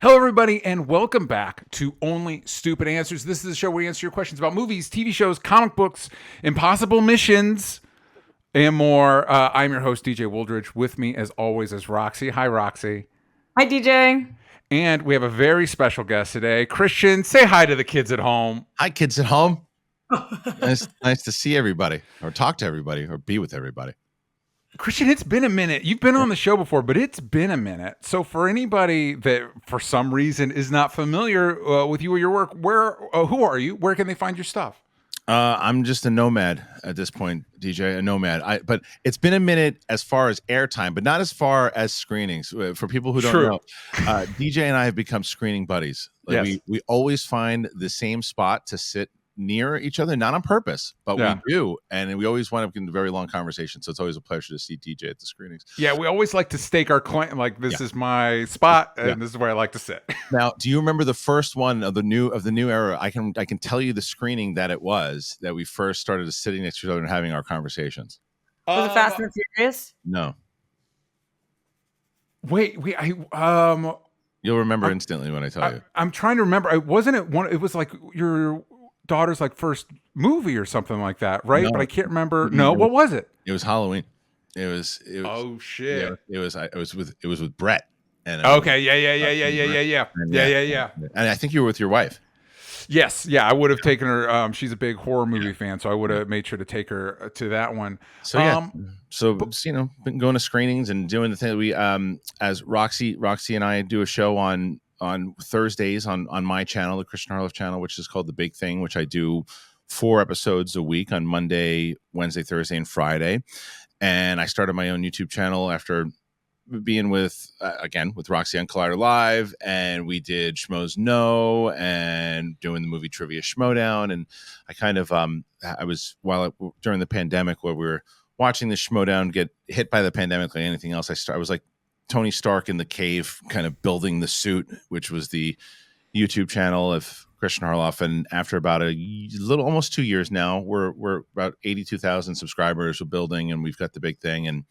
Hello, everybody, and welcome back to Only Stupid Answers. This is a show where we answer your questions about movies, TV shows, comic books, impossible missions, and more. I'm your host, DJ Wooldridge. With me, as always, is Roxy. Hi, Roxy. Hi, DJ. And we have a very special guest today. Christian, say hi to the kids at home. Hi, kids at home. Nice to see everybody, or talk to everybody, or be with everybody. Christian, it's been a minute. You've been on the show before, but it's been a minute. So for anybody that, for some reason, is not familiar with you or your work, who are you? Where can they find your stuff? I'm just a nomad at this point, DJ, a nomad. But it's been a minute as far as airtime, but not as far as screenings. For people who don't know, DJ and I have become screening buddies. Like yes. we always find the same spot to sit near each other, not on purpose, but we do, and we always wind up in very long conversations. So it's always a pleasure to see DJ at the screenings. Yeah, we always like to stake our claim, like this is my spot, and this is where I like to sit. Now, do you remember the first one of the new era? I can tell you the screening that it was that we first started sitting next to each other and having our conversations. Was it Fast and Furious? No. Wait, you'll remember instantly when I tell you. I'm trying to remember. It was like your daughter's like first movie or something like that, right? No. But I can't remember. No, what was it? It was Halloween. It was oh shit. Yeah, it was with Brett. And okay, yeah. And I think you were with your wife. Yes, yeah, I would have taken her. She's a big horror movie fan, so I would have made sure to take her to that one. So been going to screenings and doing the thing. We as Roxy and I do a show on Thursdays on my channel, the Kristian Harloff channel, which is called The Big Thing, which I do 4 episodes a week on Monday, Wednesday, Thursday, and Friday. And I started my own YouTube channel after being with Roxy on Collider Live, and we did Schmoes Know and doing the movie Trivia Schmodown. And I kind of during the pandemic where we were watching the Schmodown get hit by the pandemic like anything else, I was like Tony Stark in the cave, kind of building the suit, which was the YouTube channel of Kristian Harloff. And after about almost 2 years now, we're about 82,000 subscribers. We're building, and we've got The Big Thing. And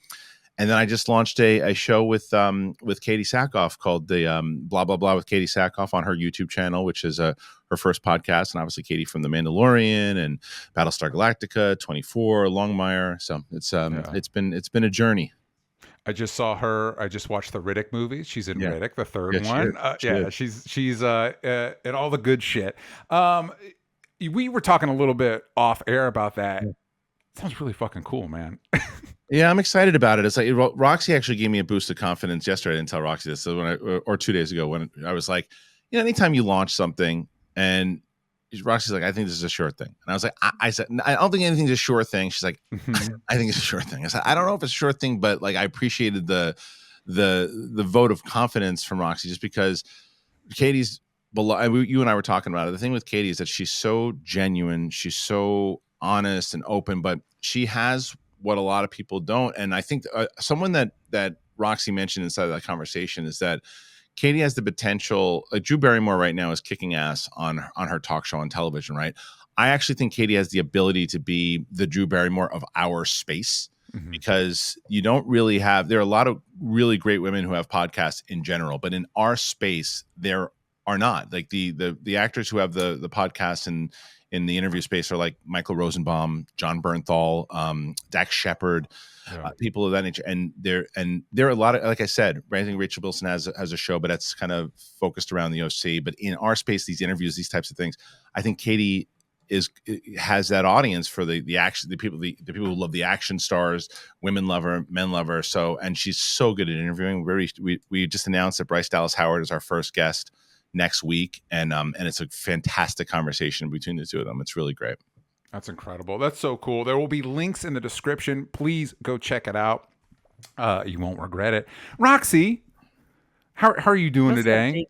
then I just launched a show with Katie Sackhoff called the Blah Blah Blah with Katie Sackhoff on her YouTube channel, which is her first podcast. And obviously Katie from The Mandalorian and Battlestar Galactica, 24, Longmire. So it's been a journey. I just saw her. I just watched the Riddick movie. She's in Riddick, the third one. She's in all the good shit. We were talking a little bit off air about that. It sounds really fucking cool, man. Yeah, I'm excited about it. It's like Roxy actually gave me a boost of confidence yesterday. I didn't tell Roxy this, or 2 days ago when I was like, anytime you launch something, and Roxy's like, I think this is a sure thing. And I was like, I said, I don't think anything's a sure thing. She's like, I think it's a sure thing. I said, I don't know if it's a sure thing, but like I appreciated the vote of confidence from Roxy, just because Katie's below. You and I were talking about it. The thing with Katie is that she's so genuine, she's so honest and open, but she has what a lot of people don't. And I think someone that Roxy mentioned inside of that conversation is that Katie has the potential. Like Drew Barrymore right now is kicking ass on her talk show on television, right? I actually think Katie has the ability to be the Drew Barrymore of our space, because you don't really have. There are a lot of really great women who have podcasts in general, but in our space, there are not. Like the actors who have the podcasts and in the interview space are like Michael Rosenbaum, John Bernthal, Dax Shepard, people of that nature. And there are a lot of, like I said, I think Rachel Bilson has a show, but that's kind of focused around the OC. But in our space, these interviews, these types of things, I think Katie has that audience for the action, the people who love the action stars, women love her, men love her. So, and she's so good at interviewing. We just announced that Bryce Dallas Howard is our first guest next week, and it's a fantastic conversation between the two of them. It's really great. That's incredible. That's so cool. There will be links in the description. Please go check it out. You won't regret it. Roxy, how are you doing today?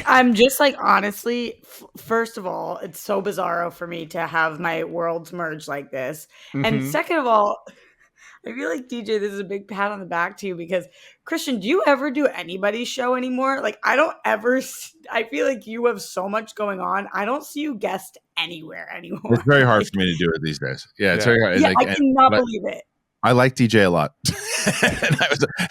I'm just like, honestly, first of all, it's so bizarro for me to have my worlds merge like this. And second of all, I feel like, DJ, this is a big pat on the back to you, because Christian, do you ever do anybody's show anymore? Like, I feel like you have so much going on. I don't see you guest anywhere anymore. It's very hard for me to do it these days. Yeah, it's very hard. Yeah, I cannot believe it. I like DJ a lot.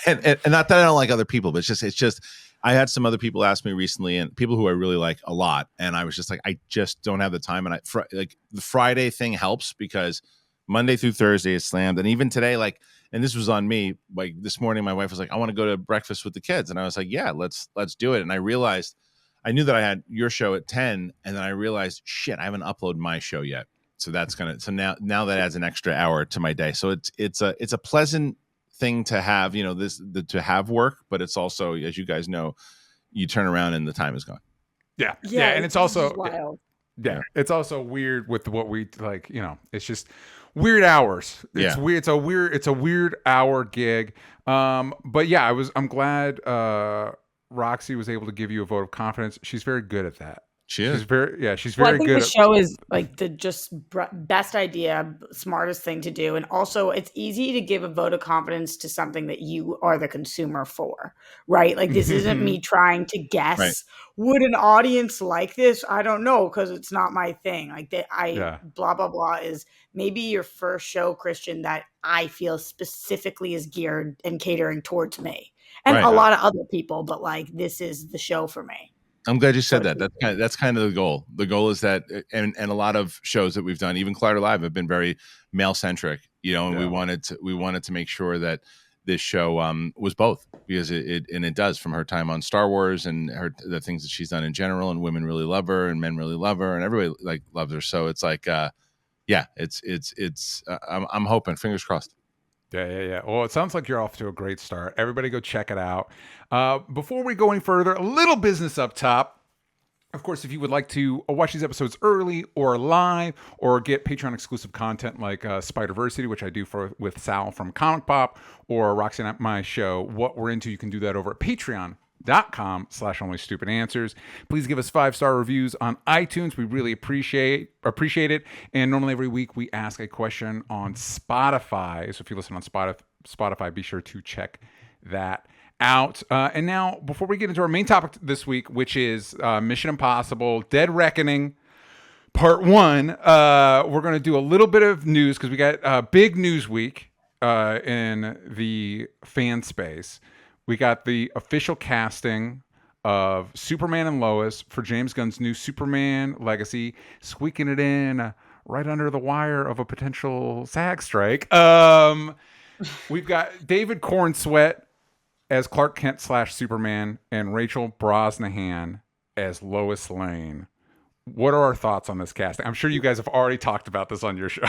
and not that I don't like other people, but it's just I had some other people ask me recently, and people who I really like a lot, and I was just like, I just don't have the time. And like the Friday thing helps because Monday through Thursday is slammed, and even today, like, and this was on me. Like this morning, my wife was like, I want to go to breakfast with the kids, and I was like, yeah, let's do it. And I realized, I knew that I had your show at 10, and then I realized, shit, I haven't uploaded my show yet. So that's now that adds an extra hour to my day. So it's a pleasant thing to have, to have work, but it's also, as you guys know, you turn around and the time is gone. Yeah. And it's also wild. Yeah, it's also weird with what we like. It's just weird hours. It's weird. It's a weird hour gig. But yeah, I'm glad Roxy was able to give you a vote of confidence. She's very good at that. She's very good. I think the show is like the just best idea, smartest thing to do. And also it's easy to give a vote of confidence to something that you are the consumer for, right? Like this isn't me trying to guess, right. Would an audience like this? I don't know, because it's not my thing. Like blah, blah, blah is maybe your first show, Kristian, that I feel specifically is geared and catering towards me and a lot of other people, but like this is the show for me. I'm glad you said that. That's kind of the goal. The goal is that, and a lot of shows that we've done, even Collider Live, have been very male centric. And we wanted to make sure that this show was both, because it does, from her time on Star Wars and the things that she's done in general, and women really love her and men really love her and everybody loves her. So it's like, I'm hoping, fingers crossed. Yeah. Well, it sounds like you're off to a great start. Everybody go check it out. Before we go any further, a little business up top. Of course, if you would like to watch these episodes early or live, or get Patreon exclusive content like Spider-Versity, which I do with Sal from Comic Pop, or Roxy and my show, What We're Into, you can do that over at patreon.com/onlystupidanswers. Please give us 5-star reviews on iTunes. We really appreciate it. And normally every week we ask a question on Spotify. So if you listen on Spotify, be sure to check that out. And now, before we get into our main topic this week, which is Mission Impossible Dead Reckoning Part 1, we're going to do a little bit of news, because we got a big news week in the fan space. We got the official casting of Superman and Lois for James Gunn's new Superman Legacy, squeaking it in right under the wire of a potential SAG strike. We've got David Cornsweet as Clark Kent / Superman, and Rachel Brosnahan as Lois Lane. What are our thoughts on this casting? I'm sure you guys have already talked about this on your show.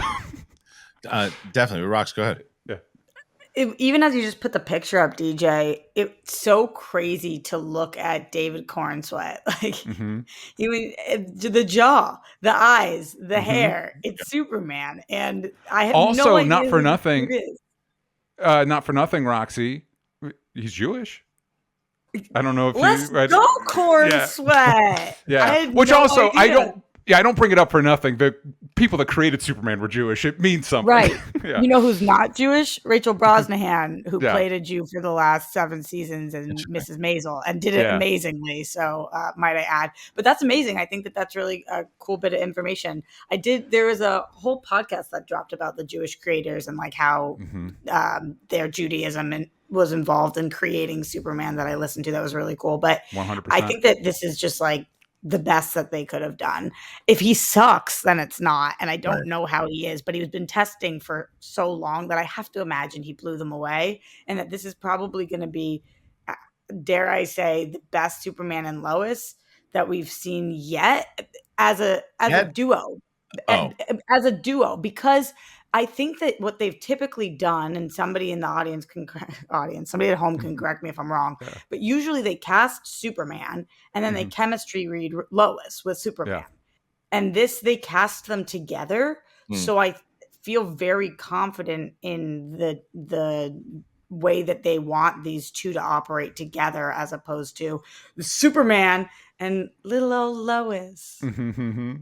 Definitely. Rox, go ahead. Even as you just put the picture up, DJ, it's so crazy to look at David Cornsweet. Like, the jaw, the eyes, the hair. It's Superman, and I have also no idea not for who nothing. it is. Not for nothing, Roxy. He's Jewish. I don't know if Let's go, Cornsweet. Yeah. Which also idea. I don't bring it up for nothing. The people that created Superman were Jewish. It means something. Right. You know who's not Jewish? Rachel Brosnahan, who played a Jew for the last 7 seasons and Mrs. Maisel, and did it amazingly. So might I add. But that's amazing. I think that's really a cool bit of information. There was a whole podcast that dropped about the Jewish creators and like how their Judaism was involved in creating Superman that I listened to. That was really cool. But 100%. I think that this is just like the best that they could have done. If he sucks, then it's not. And I don't know how he is, but he's been testing for so long that I have to imagine he blew them away, and that this is probably going to be, dare I say, the best Superman and Lois that we've seen yet as a duo. As a duo, because I think that what they've typically done, and somebody in the somebody at home can correct me if I'm wrong, but usually they cast Superman and then they chemistry read Lois with Superman. And they cast them together. So I feel very confident in the way that they want these two to operate together, as opposed to Superman and little old Lois. It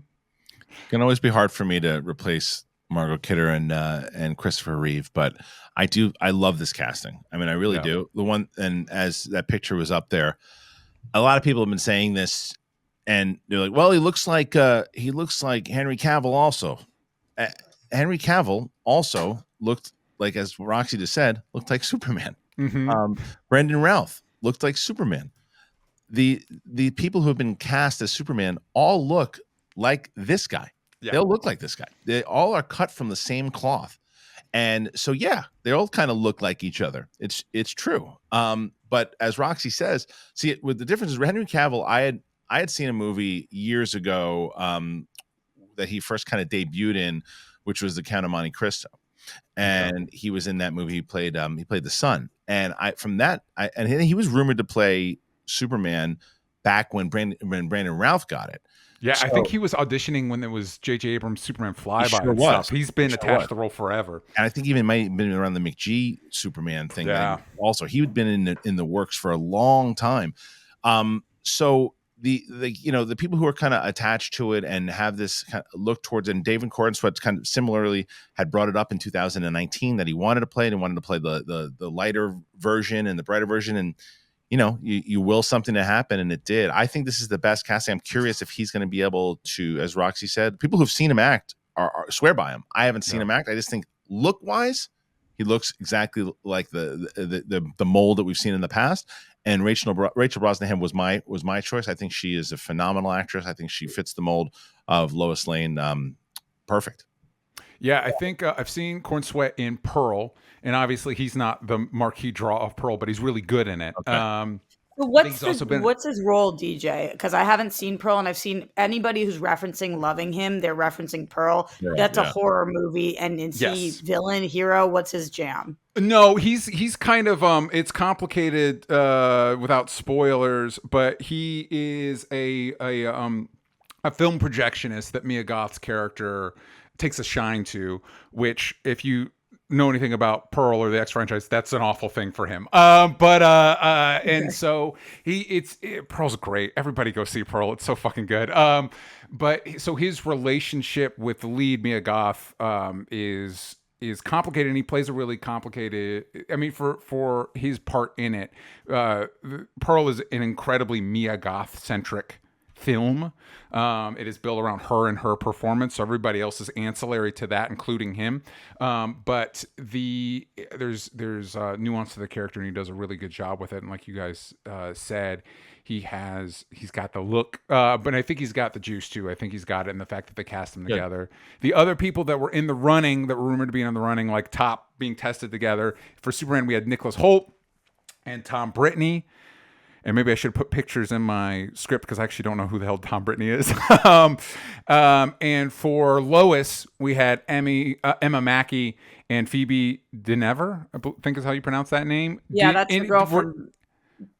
can always be hard for me to replace Margot Kidder and Christopher Reeve, but I love this casting. I mean, I really do. The one, and as that picture was up there, a lot of people have been saying this, and they're like, "Well, he looks like Henry Cavill also." Henry Cavill also looked like, as Roxy just said, looked like Superman. Brendan Routh looked like Superman. the people who have been cast as Superman all look like this guy. Yeah. They'll look like this guy. They all are cut from the same cloth. And so, yeah, they all kind of look like each other. It's true. But as Roxy says, see, with the difference is Henry Cavill, I had seen a movie years ago that he first kind of debuted in, which was The Count of Monte Cristo. And he was in that movie. He played the son. And he was rumored to play Superman back when Brandon Routh got it. Yeah, so, I think he was auditioning when there was J.J. Abrams' Superman Flyby and stuff. He's been attached to the role forever. And I think even might have been around the McGee Superman thing. Yeah. Also, he had been in the works for a long time. So the people who are kind of attached to it and have this kind of look towards it, and David Cornsweet kind of similarly had brought it up in 2019 that he wanted to play it and wanted to play the lighter version and the brighter version, and you will something to happen, and it did. I think this is the best casting. I'm curious if he's going to be able to, as Roxy said, people who've seen him act are swear by him. I haven't seen him act. I just think look wise, he looks exactly like the mold that we've seen in the past. And Rachel Brosnahan was my choice. I think she is a phenomenal actress. I think she fits the mold of Lois Lane perfect. Yeah, I think I've seen Cornsweet in Pearl, and obviously he's not the marquee draw of Pearl, but he's really good in it. Okay. What's his role, DJ? Because I haven't seen Pearl, and I've seen anybody who's referencing Loving Him, they're referencing Pearl. Yeah, that's a horror movie, and is he villain, hero? What's his jam? No, he's kind of it's complicated without spoilers, but he is a film projectionist that Mia Goth's character takes a shine to, which if you know anything about Pearl or the X franchise, that's an awful thing for him. And so Pearl's great. Everybody go see Pearl. It's so fucking good. But so his relationship with the lead, Mia Goth, is complicated, and he plays a really complicated, I mean, for his part in it, Pearl is an incredibly Mia Goth centric film. It is built around her and her performance, so everybody else is ancillary to that, including him. But there's nuance to the character, and he does a really good job with it. And like you guys said, he's got the look, but I think he's got the juice too. I think he's got it in the fact that they cast him together. The other people that were in the running, that were rumored to be in the running, like top being tested together for Superman, we had Nicholas Hoult and Tom Brittney. And maybe I should put pictures in my script because I actually don't know who the hell Tom Brittney is. And for Lois, we had Emma Mackey and Phoebe Denever, I think is how you pronounce that name. Yeah, that's the girl from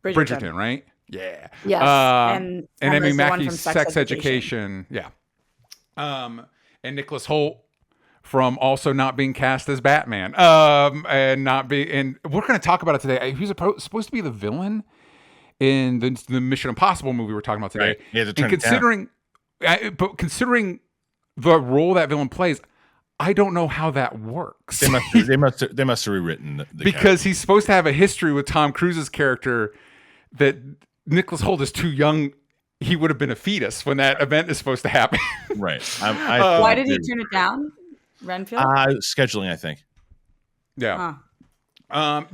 Bridgerton, right? Yeah. Yes. And Emma Mackey's Sex Education. Yeah. And Nicholas Hoult from also not being cast as Batman. And we're going to talk about it today. He was supposed to be the villain in the Mission Impossible movie we're talking about today. Right. And considering the role that villain plays, I don't know how that works. They must have rewritten the because character. He's supposed to have a history with Tom Cruise's character that Nicholas Hoult is too young. He would have been a fetus when that event is supposed to happen. Right. Why did he turn it down? Renfield? Scheduling, I think. Yeah. Huh.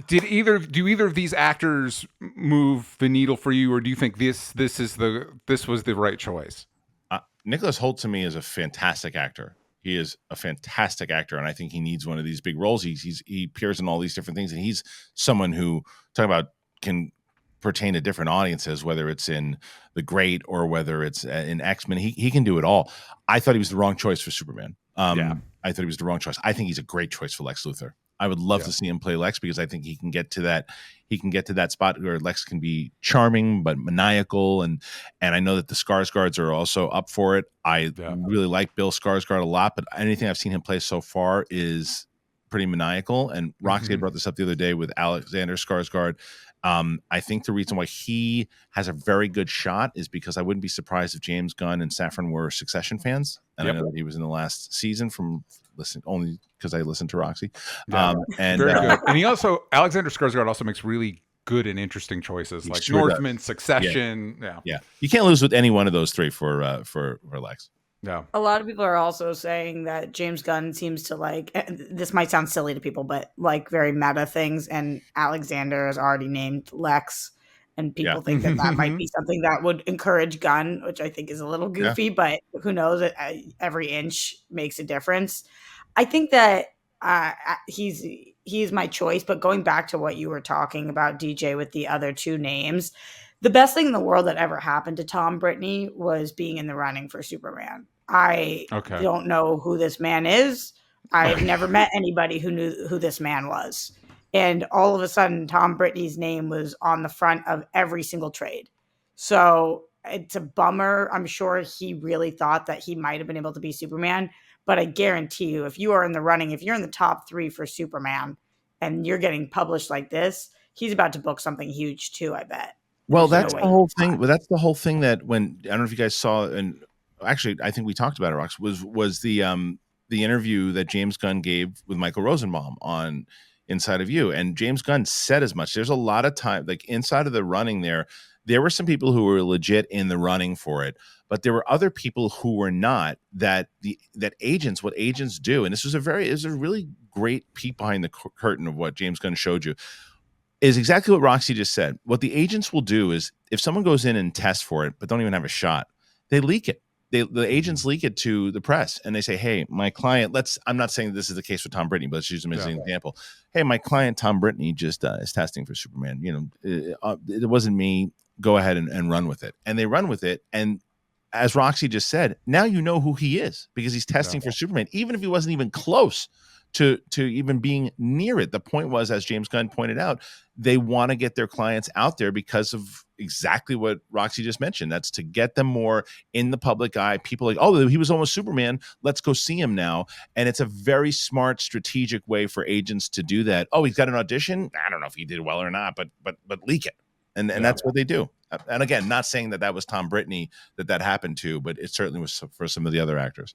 Do either of these actors move the needle for you, or do you think this was the right choice? Nicholas Hoult to me is a fantastic actor. He is a fantastic actor, and I think he needs one of these big roles. He appears in all these different things, and he's someone who can pertain to different audiences, whether it's in The Great or whether it's in X-Men. He can do it all. I thought he was the wrong choice for Superman. I thought he was the wrong choice. I think he's a great choice for Lex Luthor. I would love to see him play Lex because I think he can get to that spot where Lex can be charming but maniacal, and I know that the Skarsgårds are also up for it. I really like Bill Skarsgård a lot, but anything I've seen him play so far is pretty maniacal. And Roxy had brought this up the other day with Alexander Skarsgård. I think the reason why he has a very good shot is because I wouldn't be surprised if James Gunn and Safran were Succession fans. And I know that he was in the last season only because I listened to Roxy. Very good. And Alexander Skarsgård also makes really good and interesting choices, like Northman, Succession. Yeah. You can't lose with any one of those three for Lex. Yeah. A lot of people are also saying that James Gunn seems to this might sound silly to people, but like very meta things. And Alexander is already named Lex. And people think that might be something that would encourage Gunn, which I think is a little goofy, but who knows? Every inch makes a difference. I think that he's my choice. But going back to what you were talking about, DJ, with the other two names, the best thing in the world that ever happened to Tom Brittney was being in the running for Superman. I don't know who this man is. I've never met anybody who knew who this man was. And all of a sudden, Tom Brittney's name was on the front of every single trade. So it's a bummer. I'm sure he really thought that he might have been able to be Superman. But I guarantee you, if you are in the running, if you're in the top 3 for Superman and you're getting published like this, he's about to book something huge too, I bet. Well, that's the whole thing. Well, that's the whole thing that when, I don't know if you guys saw, and actually, I think we talked about it, Rox, was the interview that James Gunn gave with Michael Rosenbaum on Inside of You. And James Gunn said as much. There's a lot of time, like inside of the running there were some people who were legit in the running for it, but there were other people who were not, what agents do. And this was a really great peek behind the curtain of what James Gunn showed you, is exactly what Roxy just said. What the agents will do is if someone goes in and tests for it, but don't even have a shot, they leak it. The agents leak it to the press and they say, hey, my client, I'm not saying this is the case with Tom Brittney, but let's use him as an example. Hey, my client, Tom Brittney, just is testing for Superman. It wasn't me. Go ahead and run with it. And they run with it. And as Roxy just said, now you know who he is because he's testing for Superman, even if he wasn't even close to even being near it. The point was, as James Gunn pointed out, they want to get their clients out there because of exactly what Roxy just mentioned. That's to get them more in the public eye. People like, oh, he was almost Superman. Let's go see him now. And it's a very smart, strategic way for agents to do that. Oh, he's got an audition. I don't know if he did well or not, but leak it. And that's what they do. And again, not saying that was Tom Brittney that happened to, but it certainly was for some of the other actors.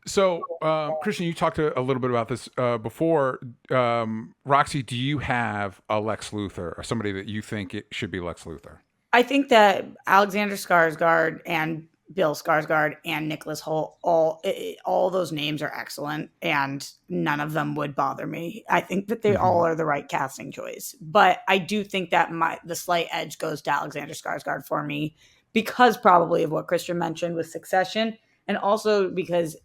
So, Kristian, you talked a little bit about this before. Roxy, do you have a Lex Luthor or somebody that you think it should be Lex Luthor? I think that Alexander Skarsgård and Bill Skarsgård and Nicholas Hoult, all those names are excellent, and none of them would bother me. I think that they all are the right casting choice. But I do think that the slight edge goes to Alexander Skarsgård for me because probably of what Kristian mentioned with Succession. And also because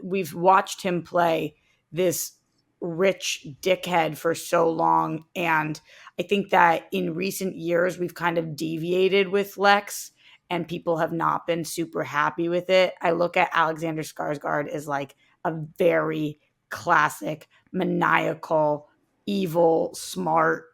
we've watched him play this rich dickhead for so long. And I think that in recent years, we've kind of deviated with Lex and people have not been super happy with it. I look at Alexander Skarsgård as like a very classic, maniacal, evil, smart,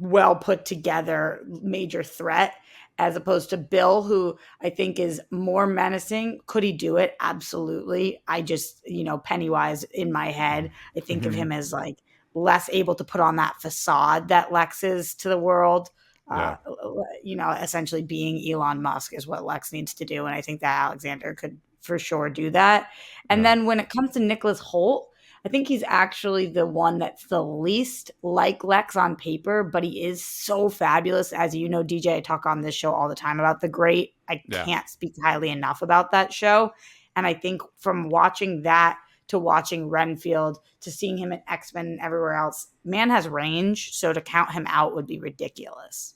well put together major threat, as opposed to Bill, who I think is more menacing. Could he do it? Absolutely. I just, Pennywise in my head, I think of him as like less able to put on that facade that Lex is to the world. Essentially being Elon Musk is what Lex needs to do. And I think that Alexander could for sure do that. And then when it comes to Nicholas Hoult, I think he's actually the one that's the least like Lex on paper, but he is so fabulous. As you know, DJ, I talk on this show all the time about The Great. I can't speak highly enough about that show. And I think from watching that to watching Renfield to seeing him in X-Men and everywhere else, man has range. So to count him out would be ridiculous.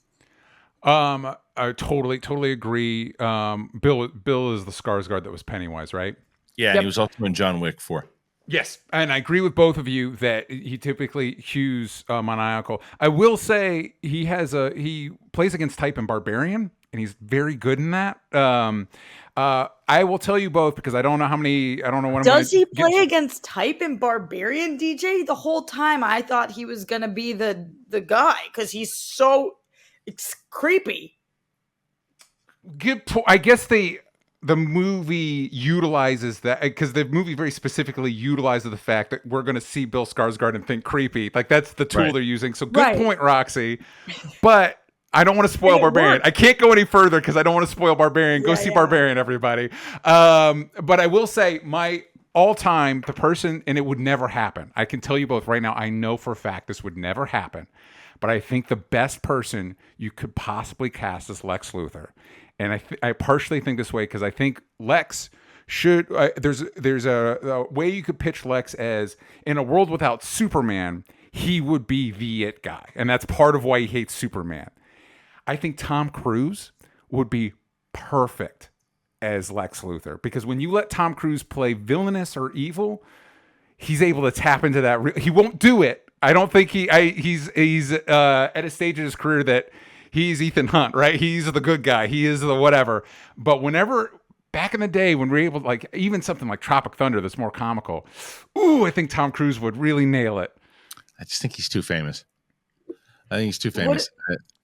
I totally agree. Bill is the Skarsgård that was Pennywise, right? Yeah, and he was also in John Wick 4. Yes, and I agree with both of you that he typically hews maniacal. I will say he plays against type in Barbarian, and he's very good in that. I will tell you both because I don't know what. Does he play against type in Barbarian, DJ? The whole time I thought he was gonna be the guy because he's so creepy. I guess the movie utilizes that because the movie very specifically utilizes the fact that we're going to see Bill Skarsgård and think creepy. Like that's the tool they're using. So good point, Roxy. But I don't want to spoil Barbarian. I can't go any further because I don't want to spoil Barbarian. Go see Barbarian, everybody. But I will say my all-time, the person, and it would never happen. I can tell you both right now, I know for a fact this would never happen. But I think the best person you could possibly cast is Lex Luthor. And I partially think this way because I think Lex should. There's a way you could pitch Lex as in a world without Superman, he would be the it guy, and that's part of why he hates Superman. I think Tom Cruise would be perfect as Lex Luthor, because when you let Tom Cruise play villainous or evil, he's able to tap into that. He won't do it. I don't think he's at a stage in his career that he's Ethan Hunt, right? He's the good guy. He is the whatever. But whenever back in the day when we were able to, like, even something like Tropic Thunder that's more comical, ooh, I think Tom Cruise would really nail it. I just think he's too famous. I think he's too famous.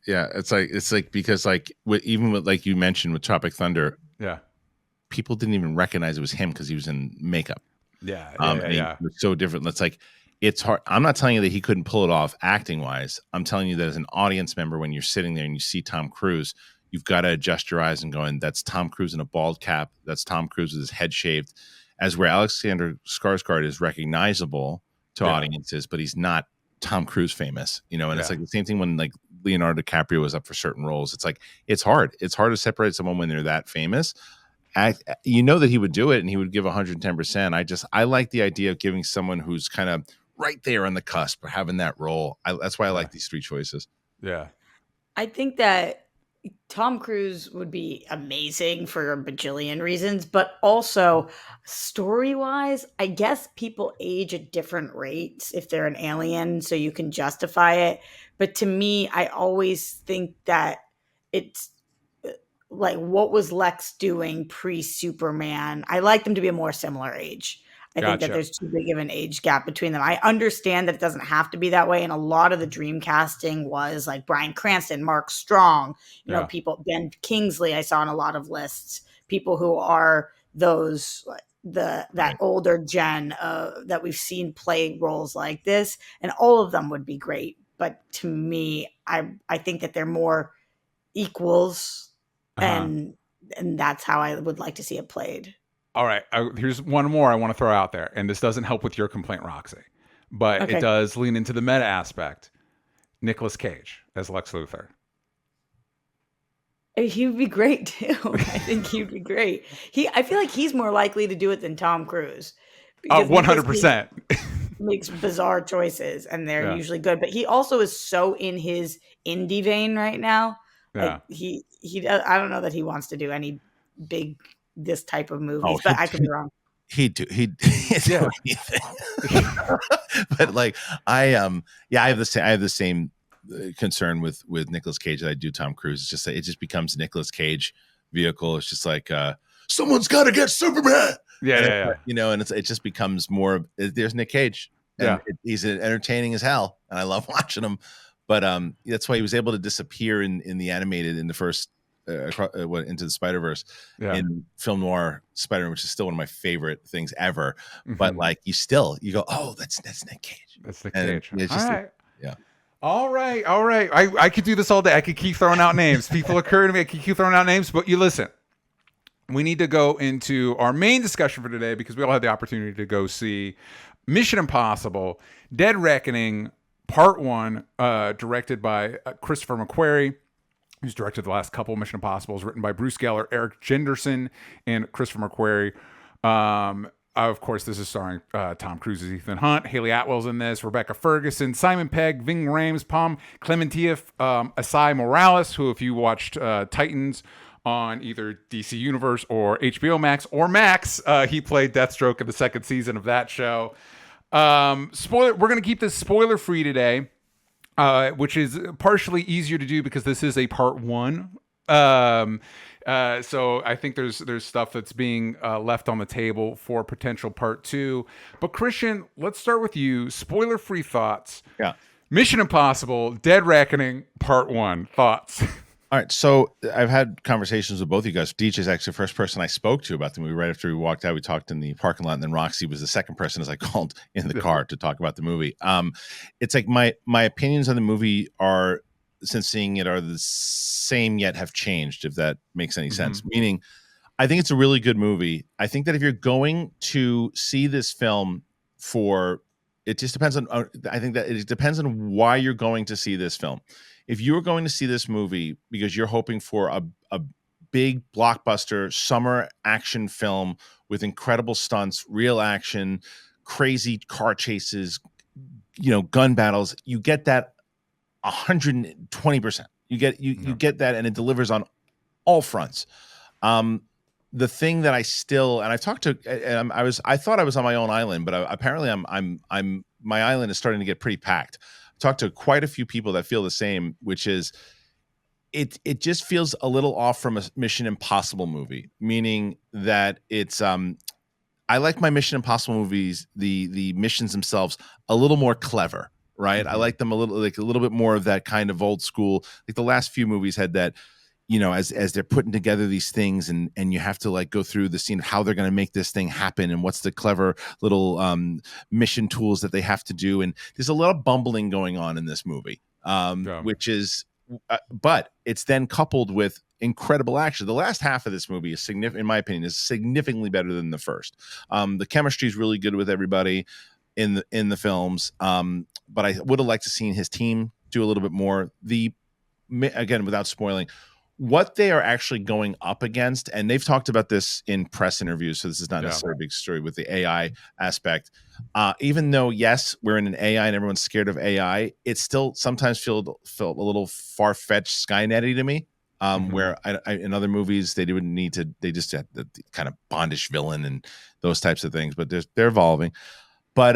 Yeah, it's like because like even with, like you mentioned with Tropic Thunder, yeah, people didn't even recognize it was him because he was in makeup. Yeah, It was so different. That's like, it's hard. I'm not telling you that he couldn't pull it off acting wise. I'm telling you that as an audience member, when you're sitting there and you see Tom Cruise, you've got to adjust your eyes and going, that's Tom Cruise in a bald cap. That's Tom Cruise with his head shaved. As where Alexander Skarsgård is recognizable to audiences, but he's not Tom Cruise famous, you know. And it's like the same thing when like Leonardo DiCaprio was up for certain roles. It's like, it's hard to separate someone when they're that famous. You know that he would do it and he would give 110%. I like the idea of giving someone who's kind of right there on the cusp or having that role. That's why I like these three choices. Yeah, I think that Tom Cruise would be amazing for a bajillion reasons, but also story-wise, I guess people age at different rates if they're an alien, so you can justify it. But to me, I always think that it's like, what was Lex doing pre-Superman? I like them to be a more similar age. I think that there's too big of an age gap between them. I understand that it doesn't have to be that way. And a lot of the dream casting was like Bryan Cranston, Mark Strong, you know, people, Ben Kingsley, I saw on a lot of lists, people who are those, that older gen that we've seen play roles like this. And all of them would be great. But to me, I think that they're more equals, and that's how I would like to see it played. All right. Here's one more I want to throw out there, and this doesn't help with your complaint, Roxy, but it does lean into the meta aspect. Nicolas Cage as Lex Luthor. He would be great too. I think he'd be great. I feel like he's more likely to do it than Tom Cruise. 100%. Makes bizarre choices, and they're usually good. But he also is so in his indie vein right now. Yeah. Like I don't know that he wants to do any big this type of movies, but I could be wrong. He'd do anything. But like I have the same concern with Nicolas Cage that I do Tom Cruise. It's just that it just becomes Nicolas Cage vehicle. It's just like someone's got to get Superman. Yeah. You know, and it just becomes more. There's Nick Cage. And he's entertaining as hell, and I love watching him. But that's why he was able to disappear in the animated in the first. Into the Spider-Verse in film noir Spider-Man, which is still one of my favorite things ever. But like you go, oh, that's Nick Cage. That's Nick Cage. It's just, All right. I could do this all day. I could keep throwing out names. People occur to me. I could keep throwing out names. But you listen. We need to go into our main discussion for today because we all had the opportunity to go see Mission Impossible: Dead Reckoning Part 1, directed by Christopher McQuarrie, who's directed the last couple of Mission Impossibles, written by Bruce Geller, Eric Jenderson, and Christopher McQuarrie. Of course, this is starring Tom Cruise as Ethan Hunt, Haley Atwell's in this, Rebecca Ferguson, Simon Pegg, Ving Rhames, Palm Clementieff, Asai Morales, who, if you watched Titans on either DC Universe or HBO Max or Max, he played Deathstroke in the second season of that show. We're going to keep this spoiler-free today. Which is partially easier to do because this is a part 1. So I think there's stuff that's being left on the table for potential part 2. But Kristian, let's start with you. Spoiler-free thoughts. Yeah. Mission Impossible: Dead Reckoning Part 1. Thoughts. All right, so I've had conversations with both of you guys. DJ is actually the first person I spoke to about the movie. Right after we walked out, we talked in the parking lot, and then Roxy was the second person, as I called, in the car to talk about the movie. It's like my opinions on the movie are, since seeing it, are the same yet have changed, if that makes any sense. Meaning, I think it's a really good movie. I think that if you're going to see this film it just depends on. I think that it depends on why you're going to see this film. If you're going to see this movie because you're hoping for a big blockbuster summer action film with incredible stunts, real action, crazy car chases, gun battles, you get that 120%. You get that, and it delivers on all fronts. The thing that I still, and I talked to, and I thought I was on my own island, but apparently my island is starting to get pretty packed. I talked to quite a few people that feel the same, which is it just feels a little off from a Mission Impossible movie, meaning that it's I like my Mission Impossible movies, the missions themselves, a little more clever, right? I like them a little bit more of that kind of old school. Like the last few movies had that, as they're putting together these things, and you have to like go through the scene of how they're going to make this thing happen, and what's the clever little mission tools that they have to do. And there's a lot of bumbling going on in this movie, which is, but it's then coupled with incredible action. The last half of this movie is significant, in my opinion, is significantly better than the first. The chemistry is really good with everybody in the films, but I would have liked to seen his team do a little bit more. Again, without spoiling, what they are actually going up against, and they've talked about this in press interviews, so this is not necessarily a big story with the AI aspect. Even though, yes, we're in an AI and everyone's scared of AI, it still sometimes felt a little far-fetched Skynet-y to me. Where in other movies they didn't need to, they just had the kind of Bondish villain and those types of things, but they're evolving. But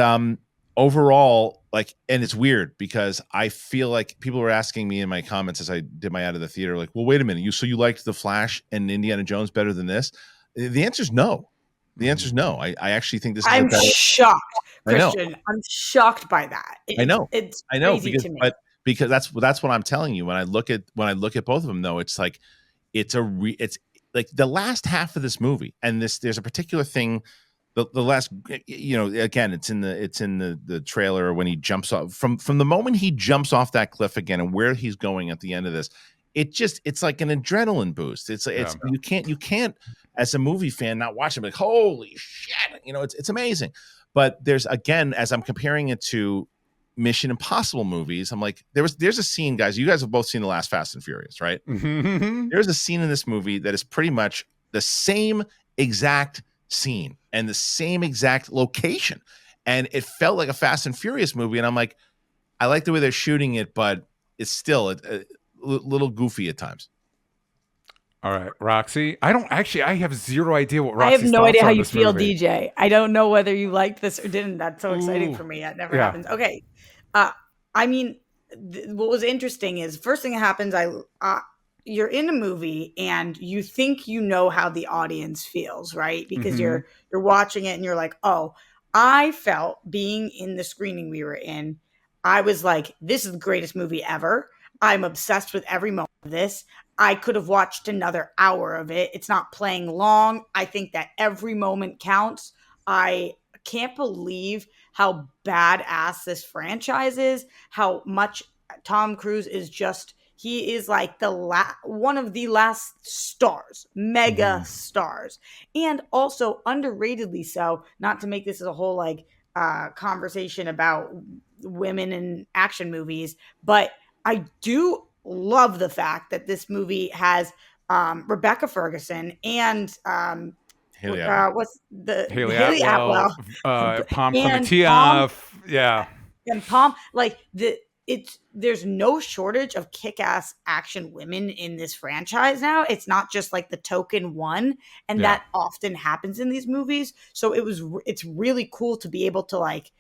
overall, like, and it's weird because I feel like people were asking me in my comments as I did my out of the theater, like, well, wait a minute, you liked The Flash and Indiana Jones better than this? The answer is no. The answer is no. I actually think this is I'm shocked, Kristian. I'm shocked by that. I know. It's I know crazy to me. Because that's what I'm telling you. When I look at both of them, though, it's like it's like the last half of this movie, and there's a particular thing. The last, again, it's in the trailer when he jumps off from the moment he jumps off that cliff again, and where he's going at the end of this. It's like an adrenaline boost. You can't as a movie fan not watch it, like, holy shit, it's amazing. But there's, again, as I'm comparing it to Mission Impossible movies, I'm like, there's a scene, guys. You guys have both seen the last Fast and Furious, right? There's a scene in this movie that is pretty much the same exact scene and the same exact location, and it felt like a Fast and Furious movie. And I'm like, I like the way they're shooting it, but it's still a little goofy at times. All right, Roxy. I have zero idea what Roxy's I have no idea how you feel, movie. DJ. I don't know whether you liked this or didn't. That's so exciting for me. That never happens. Okay. I mean, what was interesting is first thing that happens, you're in a movie and you think you know how the audience feels, right? Because you're watching it and you're like, oh, I felt being in the screening we were in, I was like, this is the greatest movie ever. I'm obsessed with every moment of this. I could have watched another hour of it. It's not playing long. I think that every moment counts. I can't believe how badass this franchise is, how much Tom Cruise is just, he is like one of the last stars, mega stars, and also underratedly so, not to make this a whole like conversation about women in action movies, but I do love the fact that this movie has Rebecca Ferguson and Haley Atwell, Palm Comitia, and Palm, like there's no shortage of kick-ass action women in this franchise now. It's not just like the token one, and that often happens in these movies. So it's really cool to be able to like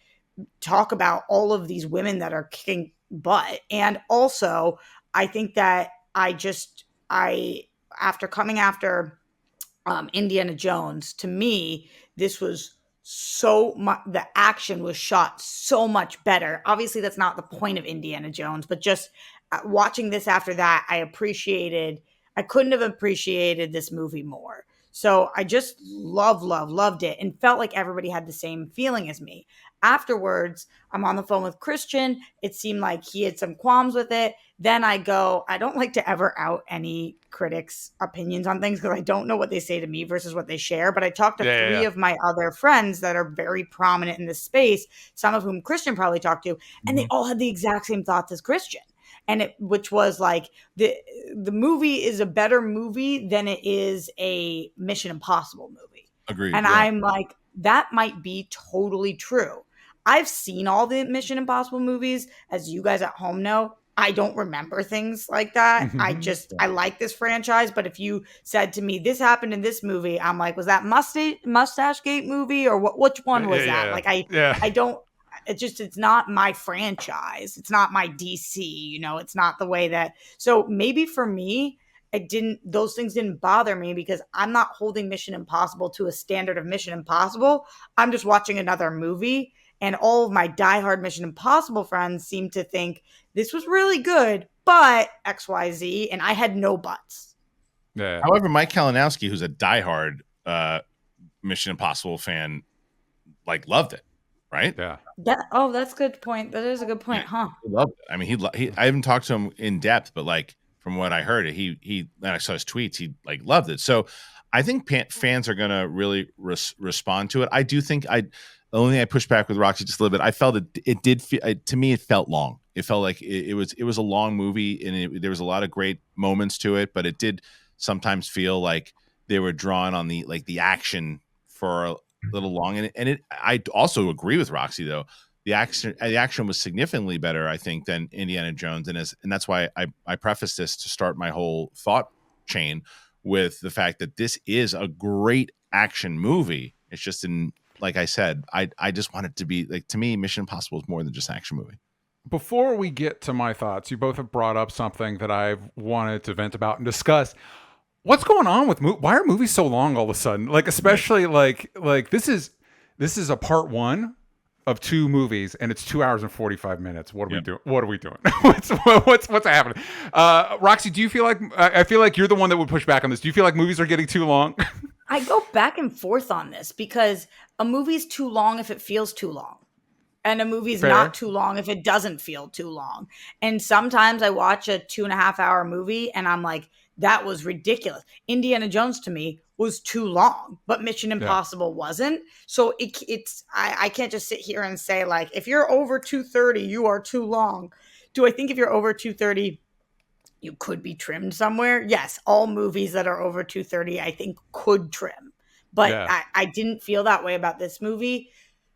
talk about all of these women that are kicking butt. And also, I think that after coming after Indiana Jones, to me, this was so much, the action was shot so much better. Obviously, that's not the point of Indiana Jones, but just watching this after that, I couldn't have appreciated this movie more. So I just loved it and felt like everybody had the same feeling as me. Afterwards, I'm on the phone with Kristian. It seemed like he had some qualms with it. Then I don't like to ever out any critics' opinions on things because I don't know what they say to me versus what they share. But I talked to three of my other friends that are very prominent in this space, some of whom Kristian probably talked to, and they all had the exact same thoughts as Kristian. And which was like the movie is a better movie than it is a Mission Impossible movie. Agreed. And I'm like, that might be totally true. I've seen all the Mission Impossible movies, as you guys at home know. I don't remember things like that. Mm-hmm. I like this franchise, but if you said to me, this happened in this movie, I'm like, was that Mustache Gate movie or what? Which one was that? Like, I don't, it's not my franchise. It's not my DC, it's not the way that, so maybe for me, those things didn't bother me because I'm not holding Mission Impossible to a standard of Mission Impossible. I'm just watching another movie. And all of my diehard Mission Impossible friends seem to think this was really good, but XYZ, and I had no buts. Yeah. However, Mike Kalinowski, who's a diehard Mission Impossible fan, like loved it, right? Yeah. That's a good point. That is a good point, huh? He loved it. I mean, he I haven't talked to him in depth, but like from what I heard, he and I saw his tweets, he like loved it. So I think fans are gonna really respond to it. I do think the only thing I pushed back with Roxy just a little bit, I felt it did feel, to me, it felt long. It felt like it was a long movie, and there was a lot of great moments to it, but it did sometimes feel like they were drawn on the action for a little long. And I also agree with Roxy though. The action was significantly better, I think, than Indiana Jones, and that's why I preface this to start my whole thought chain with the fact that this is a great action movie. It's just like I said, I just want it to be like, to me, Mission Impossible is more than just an action movie. Before we get to my thoughts, you both have brought up something that I've wanted to vent about and discuss. What's going on with why are movies so long all of a sudden? Like, especially like this is a part one of 2 movies, and it's 2 hours and 45 minutes. What are we doing? What are we doing? what's happening? Roxy, do you feel like, I feel like you're the one that would push back on this. Do you feel like movies are getting too long? I go back and forth on this because a movie's too long if it feels too long. And a movie's not too long if it doesn't feel too long. And sometimes I watch a 2.5-hour movie and I'm like, that was ridiculous. Indiana Jones to me was too long, but Mission Impossible wasn't. So I can't just sit here and say like, if you're over 2:30, you are too long. Do I think if you're over 2:30, you could be trimmed somewhere? Yes, all movies that are over 2:30, I think could trim. But I didn't feel that way about this movie.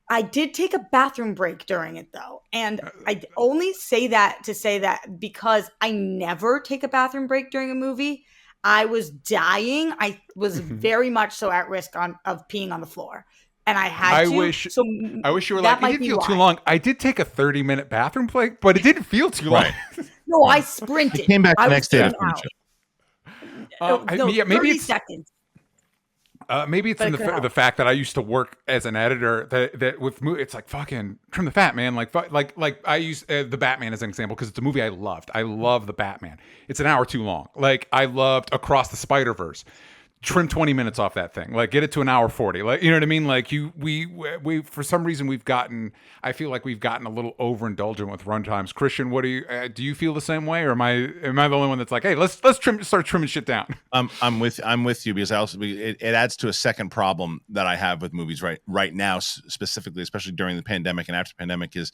I did take a bathroom break during it though. And I only say that to say that because I never take a bathroom break during a movie. I was dying. I was very much so at risk of peeing on the floor. And I had to. I wish you were like, it didn't feel too long. I did take a 30-minute bathroom break, but it didn't feel too long. No, I sprinted. I came back the next day to finish it. Maybe 30 seconds. Maybe it's in the fact that I used to work as an editor that with it's like fucking trim the fat, man. Like I use the Batman as an example because it's a movie I loved. I love the Batman. It's an hour too long. Like I loved Across the Spider-Verse. Trim 20 minutes off that thing. Like get it to an hour 40. Like, you know what I mean? Like we for some reason I feel like we've gotten a little overindulgent with runtimes. Kristian, what do you feel the same way, or am I the only one that's like, hey, let's start trimming shit down? I'm with you because it adds to a second problem that I have with movies right now, specifically, especially during the pandemic and after the pandemic, is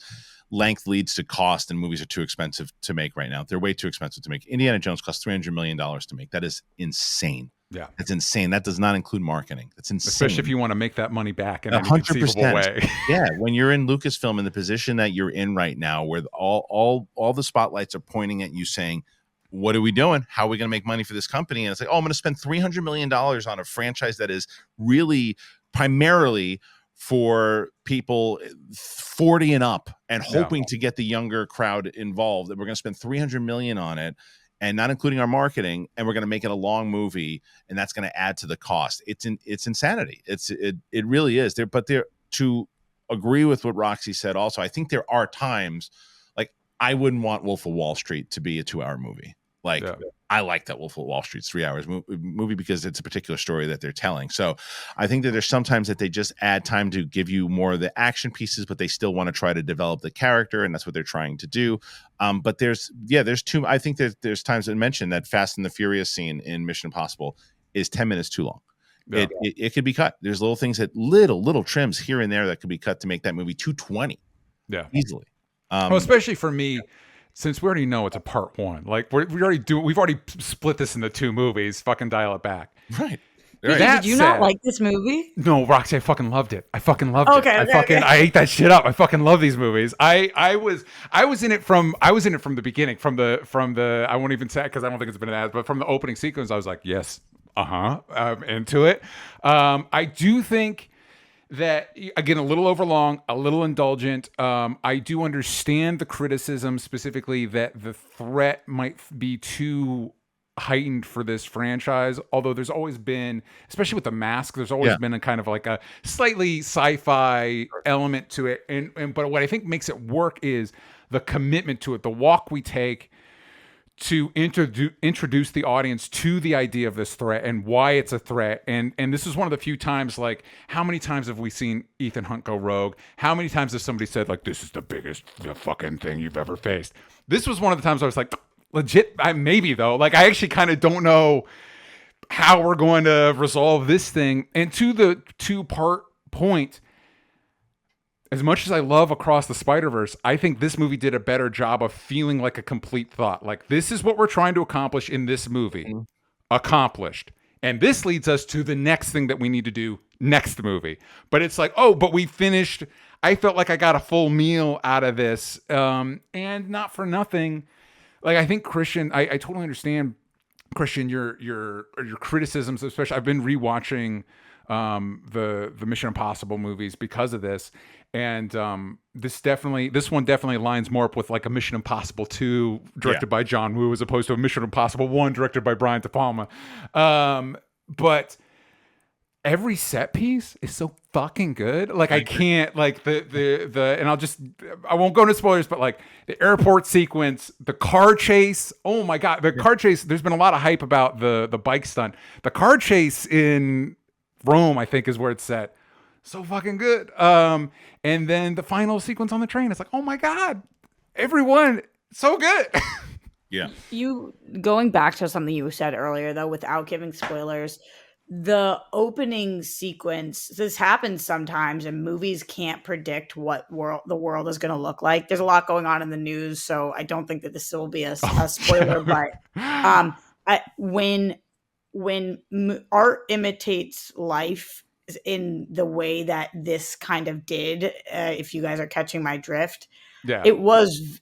length leads to cost, and movies are too expensive to make right now. They're way too expensive to make. Indiana Jones cost $300 million to make. That is insane. Yeah, that's insane. That does not include marketing. That's insane. Especially if you want to make that money back in any conceivable way. Yeah, when you're in Lucasfilm in the position that you're in right now, where all the spotlights are pointing at you, saying, "What are we doing? How are we going to make money for this company?" And it's like, "Oh, I'm going to spend $300 million on a franchise that is really primarily for people 40 and up, and hoping to get the younger crowd involved. And we're going to spend $300 million on it." And not including our marketing, and we're going to make it a long movie, and that's going to add to the cost. It's insanity. It really is. To agree with what Roxy said, also, I think there are times, like I wouldn't want Wolf of Wall Street to be a 2-hour movie. Like I like that Wolf of Wall Street's 3 hours movie because it's a particular story that they're telling. So I think that there's sometimes that they just add time to give you more of the action pieces, but they still want to try to develop the character, and that's what they're trying to do. But there's two. I think there's times I mentioned that Fast and the Furious scene in Mission Impossible is 10 minutes too long. Yeah. It could be cut. There's little things that little trims here and there that could be cut to make that movie 220. Yeah, easily. Well, especially for me, since we already know it's a part one. Like we've already split this into 2 movies. Fucking dial it back. Right. Right. Did you not like this movie? No, Roxy, I fucking loved it. I fucking loved it. Okay. I ate that shit up. I fucking love these movies. I was in it from the beginning, from the I won't even say, because I don't think it's been an ad, but from the opening sequence, I was like, yes, I'm into it. I do think that, again, a little overlong, a little indulgent. I do understand the criticism, specifically that the threat might be too heightened for this franchise, although there's always been, especially with the mask, there's always been a kind of like a slightly sci-fi element to it, and but what I think makes it work is the commitment to it, the walk we take to introduce the audience to the idea of this threat and why it's a threat. And this is one of the few times, like, how many times have we seen Ethan Hunt go rogue? How many times has somebody said, like, this is the biggest fucking thing you've ever faced? This was one of the times I was like, legit, maybe though. Like, I actually kind of don't know how we're going to resolve this thing. And to the two-part point, as much as I love Across the Spider-Verse, I think this movie did a better job of feeling like a complete thought. Like, this is what we're trying to accomplish in this movie. Accomplished. And this leads us to the next thing that we need to do next movie. But it's like, oh, but we finished. I felt like I got a full meal out of this. And not for nothing. Like, I think, Kristian, I totally understand, Kristian, your criticisms, especially. I've been rewatching the Mission Impossible movies because of this, and this one definitely lines more up with like a Mission Impossible 2 directed by John Woo, as opposed to a Mission Impossible 1 directed by Brian De Palma. But every set piece is so fucking good. Like, I can't, like, the and I won't go into spoilers, but like the airport sequence, the car chase. Oh my God. The car chase, there's been a lot of hype about the bike stunt. The car chase in Rome, I think, is where it's set. So fucking good. And then the final sequence on the train, it's like, oh my God, everyone, so good. Yeah. You, going back to something you said earlier, though, without giving spoilers, the opening sequence, this happens sometimes, and movies can't predict what the world is going to look like. There's a lot going on in the news, so I don't think that this will be a spoiler. But when art imitates life in the way that this kind of did, if you guys are catching my drift, it was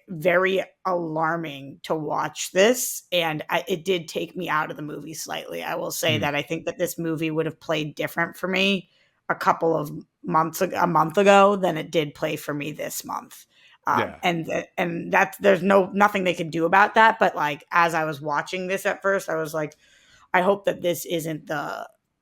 very alarming to watch this, and it did take me out of the movie slightly. I will say that I think that this movie would have played different for me a month ago than it did play for me this month. And that's, there's nothing they could do about that. But like, as I was watching this at first, I was like, I hope that this isn't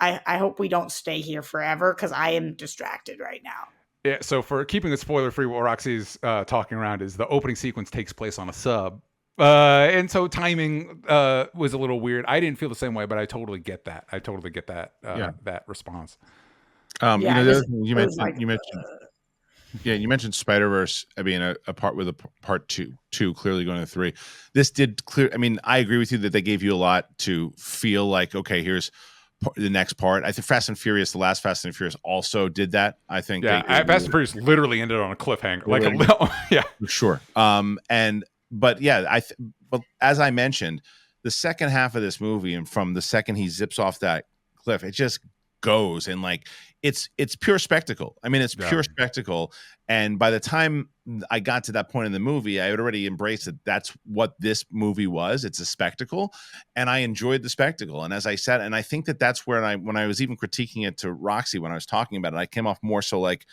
I hope we don't stay here forever, because I am distracted right now. Yeah, so for keeping it spoiler free, what Roxy's talking around is the opening sequence takes place on a sub. And so timing was a little weird. I didn't feel the same way, but I totally get that. That response. The other thing you mentioned Spider-Verse being a part with a part two clearly going to 3. This did clear. I mean, I agree with you that they gave you a lot to feel like, okay, here's the next part. I think Fast and Furious, the last Fast and Furious, also did that. I think Fast and Furious literally ended on a cliffhanger, for sure. But as I mentioned, the second half of this movie, and from the second he zips off that cliff, it just goes, and like it's pure spectacle. I mean, it's pure spectacle. And by the time I got to that point in the movie, I had already embraced that that's what this movie was. It's a spectacle, and I enjoyed the spectacle. And as I said, and I think that that's where when I was even critiquing it to Roxy when I was talking about it, I came off more so like,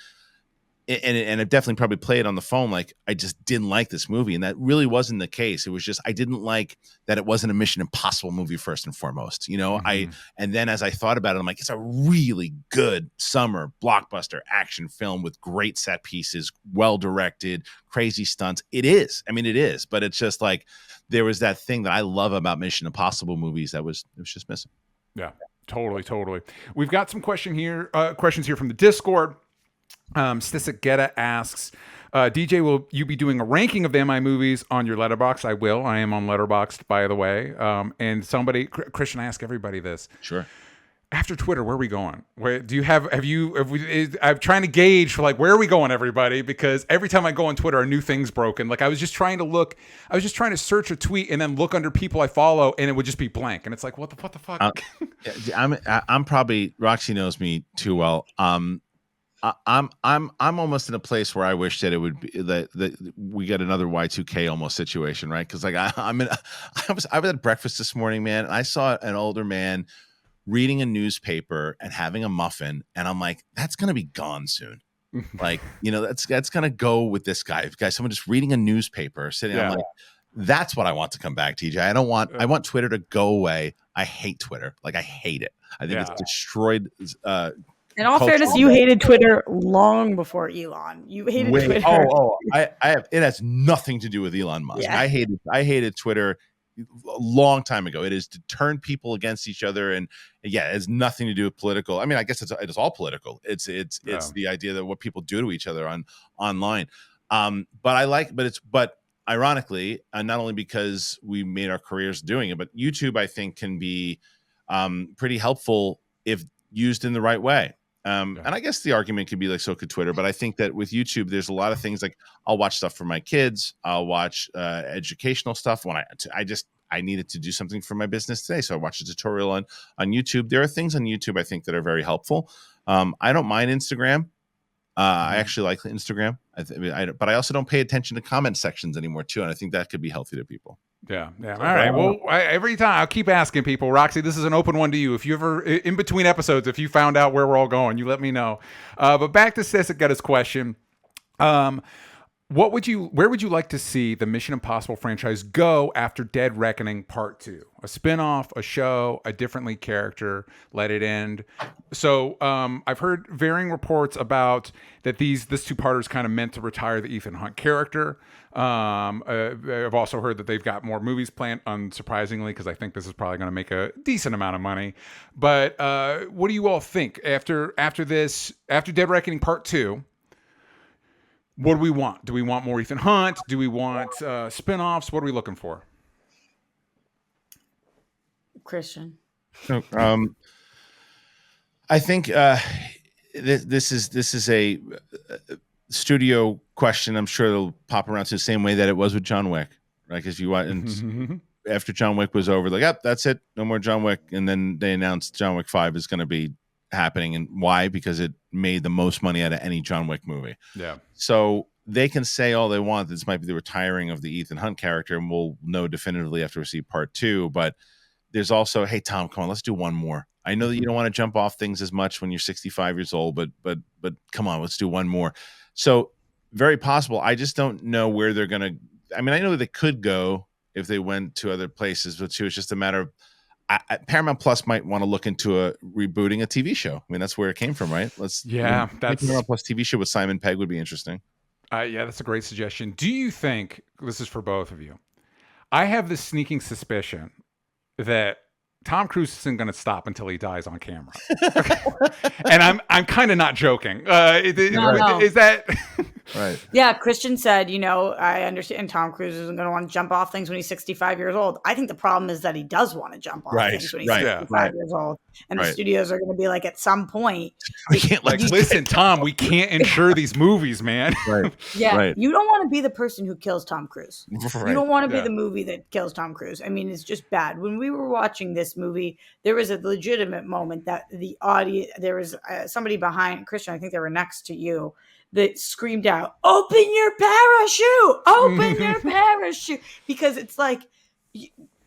and it definitely probably played on the phone, like I just didn't like this movie, and that really wasn't the case. It was just I didn't like that it wasn't a Mission Impossible movie first and foremost, you know. And then as I thought about it, I'm like, it's a really good summer blockbuster action film with great set pieces, well directed, crazy stunts. It is, I mean, it is, but it's just like there was that thing that I love about Mission Impossible movies that was just missing. Yeah, totally. We've got some questions here from the Discord. Stisik Geta asks, DJ, will you be doing a ranking of the MI movies on your Letterboxd? I will. I am on Letterboxd, by the way. And Kristian, I ask everybody this. Sure. After Twitter, where are we going? I'm trying to gauge for like, where are we going, everybody? Because every time I go on Twitter, a new thing's broken. Like I was just trying to search a tweet and then look under people I follow and it would just be blank. And it's like, what the fuck? I'm probably, Roxy knows me too well. I'm almost in a place where I wish that it would be that we get another Y2K almost situation, right? Because like I was at breakfast this morning, man, and I saw an older man reading a newspaper and having a muffin, and I'm like, that's gonna be gone soon. Like, that's gonna go with this guy. Someone just reading a newspaper, sitting. Yeah. I'm like, that's what I want to come back, TJ. I want Twitter to go away. I hate Twitter. Like, I hate it. I think it's destroyed. In all fairness, you hated Twitter long before Elon. You hated Twitter. I have. It has nothing to do with Elon Musk. Yeah. I hated Twitter a long time ago. It is to turn people against each other, and it has nothing to do with political. I mean, I guess it's all political. It's the idea that what people do to each other online. But ironically, not only because we made our careers doing it, but YouTube, I think, can be pretty helpful if used in the right way. And I guess the argument could be like, so could Twitter, but I think that with YouTube, there's a lot of things like I'll watch stuff for my kids. I'll watch educational stuff when I needed to do something for my business today. So I watched a tutorial on YouTube. There are things on YouTube I think that are very helpful. I don't mind Instagram. I actually like Instagram, but I also don't pay attention to comment sections anymore too. And I think that could be healthy to people. Yeah. All right. Well, every time I'll keep asking people, Roxy, this is an open one to you. If you ever, in between episodes, if you found out where we're all going, you let me know. But back to Sisika's question. Where would you like to see the Mission Impossible franchise go after Dead Reckoning Part 2? A spin-off, a show, a different lead character, let it end. So I've heard varying reports about that this two-parter is kind of meant to retire the Ethan Hunt character. I've also heard that they've got more movies planned, unsurprisingly, because I think this is probably going to make a decent amount of money. But what do you all think after Dead Reckoning Part 2? What do we want? Do we want more Ethan Hunt? Do we want spin-offs? What are we looking for? Kristian. I think this is a studio question. I'm sure it'll pop around to the same way that it was with John Wick, right? Because you want, and after John Wick was over, like, yep, that's it, no more John Wick, and then they announced John Wick 5 is going to be happening. And why? Because it made the most money out of any John Wick movie. Yeah. So they can say all they want. This might be the retiring of the Ethan Hunt character, and we'll know definitively after we see Part 2. But there's also, hey, Tom, come on, let's do one more. I know that you don't want to jump off things as much when you're 65 years old, but come on, let's do one more. So very possible. I just don't know where they're going to. I mean, I know that they could go if they went to other places, but too, it's just a matter of Paramount Plus might want to look into rebooting a TV show. I mean, that's where it came from, right? That's Paramount Plus TV show with Simon Pegg would be interesting. Yeah, that's a great suggestion. Do you think, this is for both of you, I have this sneaking suspicion that Tom Cruise isn't going to stop until he dies on camera. And I'm kind of not joking. No. Is that right? Yeah, Kristian said, I understand Tom Cruise isn't going to want to jump off things when he's 65 years old. I think the problem is that he does want to jump off things when he's 65 years old. And the studios are going to be like, at some point, we can't listen, Tom, we can't insure these movies, man. Right. Yeah. Right. You don't want to be the person who kills Tom Cruise. Right. You don't want to be the movie that kills Tom Cruise. I mean, it's just bad. When we were watching this movie, there was a legitimate moment that the audience, there was somebody behind Kristian, I think they were next to you, that screamed out, "Open your parachute! Open your parachute!" Because it's like,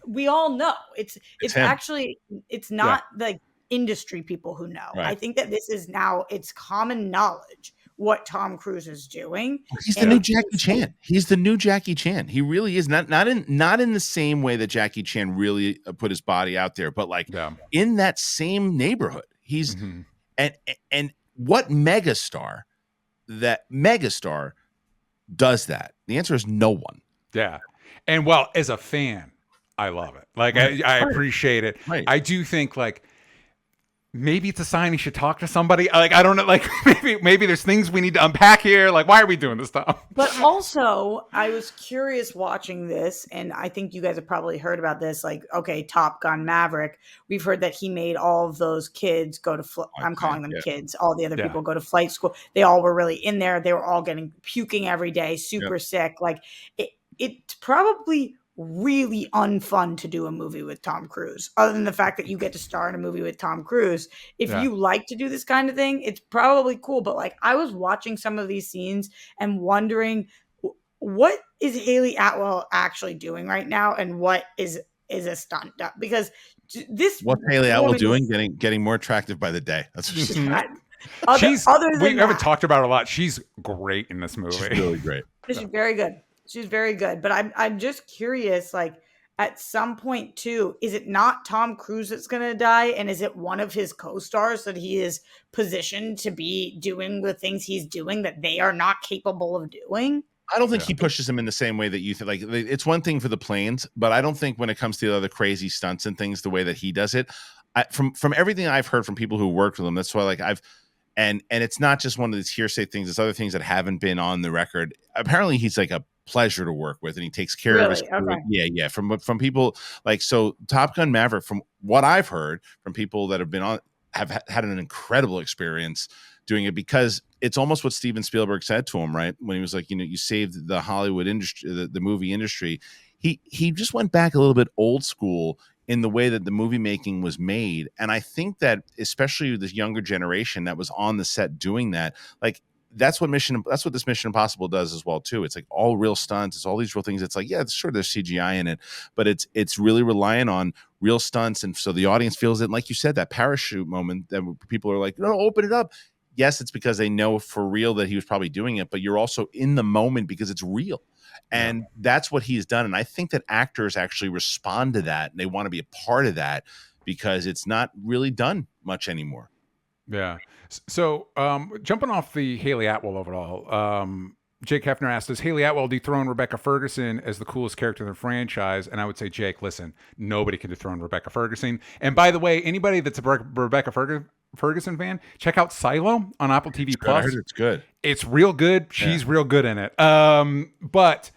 we all know it's actually, it's not the industry people who know. Right. I think that this is now, it's common knowledge what Tom Cruise is doing. He's the new Jackie Chan. He's the new Jackie Chan. He really is not in the same way that Jackie Chan really put his body out there, but like in that same neighborhood. He's and what megastar does that? The answer is no one. Yeah. And well, as a fan, I love it. Like I appreciate it. Right. I do think like maybe it's a sign he should talk to somebody. Like, I don't know. Like, maybe there's things we need to unpack here. Like, why are we doing this stuff? But also, I was curious watching this, and I think you guys have probably heard about this. Like, okay, Top Gun Maverick. We've heard that he made all of those kids go to. I'm calling them kids. All the other people go to flight school. They all were really in there. They were all getting puking every day, super sick. Like, it's probably really unfun to do a movie with Tom Cruise, other than the fact that you get to star in a movie with Tom Cruise. If you like to do this kind of thing, it's probably cool. But like, I was watching some of these scenes and wondering, what is Haley Atwell actually doing right now, and what is a stunt? Because what's Haley Atwell doing? Getting more attractive by the day. That's what she's doing. We haven't talked about her a lot. She's great in this movie. She's really great. She's very good. She's very good. But I'm just curious, like, at some point too, is it not Tom Cruise that's going to die? And is it one of his co-stars that he is positioned to be doing the things he's doing that they are not capable of doing? I don't think he pushes him in the same way that you think. Like, it's one thing for the planes, but I don't think when it comes to the other crazy stunts and things, the way that he does it, from everything I've heard from people who worked with him, that's why, like, and it's not just one of these hearsay things. It's other things that haven't been on the record. Apparently he's like a pleasure to work with, and he takes care of his crew. Yeah. From people like, so Top Gun Maverick, from what I've heard from people that have been on, have had an incredible experience doing it, because it's almost what Steven Spielberg said to him, right? When he was like, you saved the Hollywood industry, the movie industry. He just went back a little bit old school in the way that the movie making was made. And I think that especially this younger generation that was on the set doing that, like, that's what this Mission Impossible does as well too. It's like all real stunts. It's all these real things. It's like, yeah, sure, there's CGI in it, but it's really relying on real stunts. And so the audience feels it. And like you said, that parachute moment that people are like, no, open it up. Yes, it's because they know for real that he was probably doing it, but you're also in the moment because it's real. And that's what he's done. And I think that actors actually respond to that, and they want to be a part of that, because it's not really done much anymore. Yeah. So jumping off the Haley Atwell overall, Jake Hefner asked, does Haley Atwell dethrone Rebecca Ferguson as the coolest character in the franchise? And I would say, Jake, listen, nobody can dethrone Rebecca Ferguson. And by the way, anybody that's a Rebecca Ferguson fan, check out Silo on Apple TV Plus. I heard it's good. It's real good. She's real good in it. But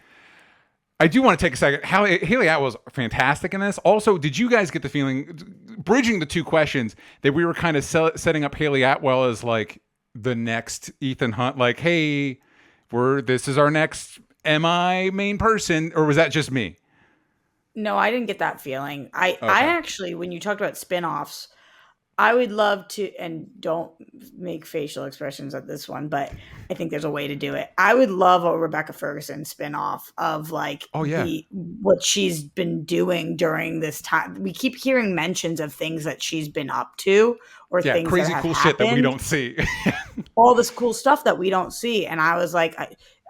I do want to take a second. Haley Atwell's fantastic in this. Also, did you guys get the feeling, bridging the two questions, that we were kind of setting up Haley Atwell as like the next Ethan Hunt? Like, hey, this is our next MI main person, or was that just me? No, I didn't get that feeling. I actually, when you talked about spin-offs, I would love to, and don't make facial expressions at this one, but I think there's a way to do it. I would love a Rebecca Ferguson spinoff of like what she's been doing during this time. We keep hearing mentions of things that she's been up to, or things crazy that have cool happened. Shit that we don't see. All this cool stuff that we don't see. And I was like,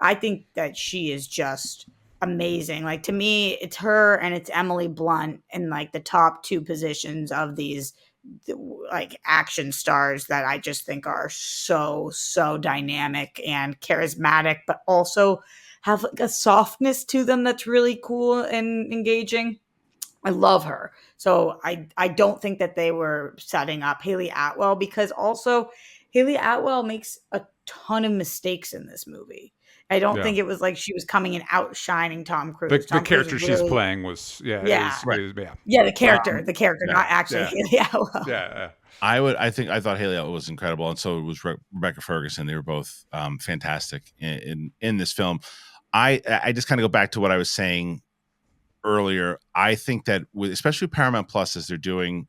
I think that she is just amazing. Like, to me, it's her and it's Emily Blunt in like the top two positions of these like action stars that I just think are so dynamic and charismatic, but also have like a softness to them that's really cool and engaging. I love her. So I don't think that they were setting up Haley Atwell, because also Haley Atwell makes a ton of mistakes in this movie. I don't think it was like she was coming and outshining Tom Cruise. The character she's playing was the character, not actually Haley Atwell. Yeah. I thought Haley Atwell was incredible, and so was Rebecca Ferguson. They were both fantastic in this film. I just kind of go back to what I was saying earlier. I think that especially Paramount Plus, as they're doing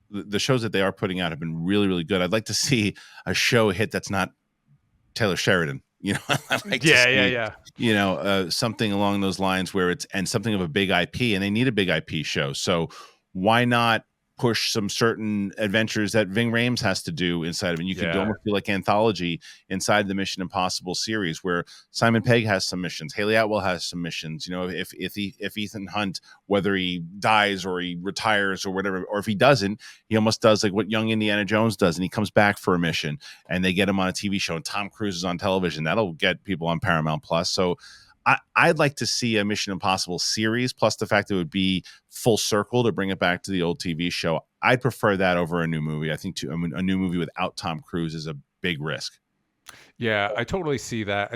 the shows that they are putting out, have been really, really good. I'd like to see a show hit that's not Taylor Sheridan. I'd like to see, something along those lines where and something of a big IP, and they need a big IP show. So why not push some certain adventures that Ving Rhames has to do inside of it? And you can almost feel like anthology inside the Mission Impossible series, where Simon Pegg has some missions, Haley Atwell has some missions. If Ethan Hunt, whether he dies or he retires or whatever, or if he doesn't, he almost does like what young Indiana Jones does, and he comes back for a mission, and they get him on a TV show, and Tom Cruise is on television. That'll get people on Paramount Plus. So I'd like to see a Mission Impossible series, plus the fact that it would be full circle to bring it back to the old TV show. I'd prefer that over a new movie. I think a new movie without Tom Cruise is a big risk. Yeah, I totally see that.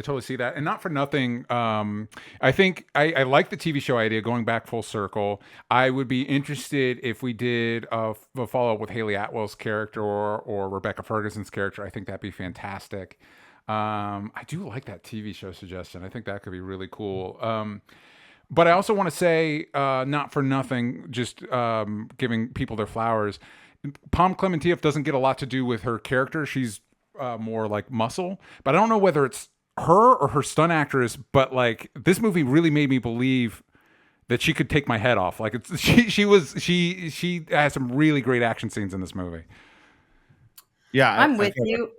And not for nothing. I think I like the TV show idea. Going back full circle, I would be interested if we did a follow up with Haley Atwell's character or Rebecca Ferguson's character. I think that'd be fantastic. I do like that TV show suggestion. I think that could be really cool. But I also want to say, not for nothing, just giving people their flowers. Pom Klementieff doesn't get a lot to do with her character. She's more like muscle, but I don't know whether it's her or her stunt actress. But like this movie really made me believe that she could take my head off. Like she has some really great action scenes in this movie. Yeah, I'm with you.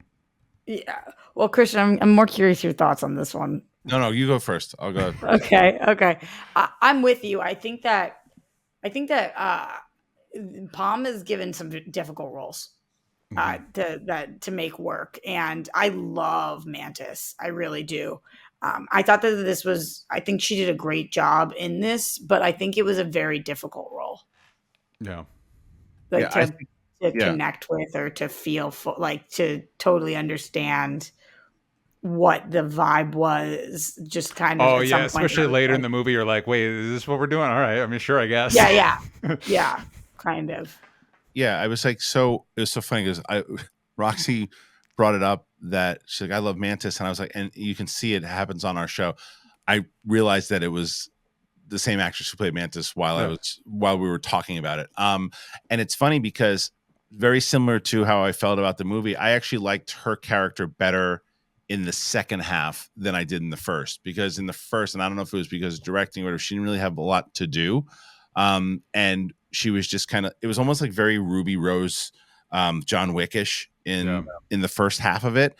Yeah. Well, Kristian, I'm more curious your thoughts on this one. No, you go first. I'll go. Okay. I'm with you. I think that Palm is given some difficult roles to make work, and I love Mantis. I really do. I thought that I think she did a great job in this, but I think it was a very difficult role. Yeah. To connect with or to feel to totally understand what the vibe was, just kind of. Oh yeah, especially later in the movie, you're like, "Wait, is this what we're doing?" All right, I mean, sure, I guess. Yeah, kind of. Yeah, I was like, so it was so funny because Roxy brought it up that she's like, "I love Mantis," and I was like, and you can see it happens on our show. I realized that it was the same actress who played Mantis while we were talking about it. And it's funny because very similar to how I felt about the movie, I actually liked her character better in the second half than I did in the first, because in the first, and I don't know if it was because of directing or whatever, she didn't really have a lot to do. And she was just kind of, it was almost like very Ruby Rose, John Wickish in the first half of it.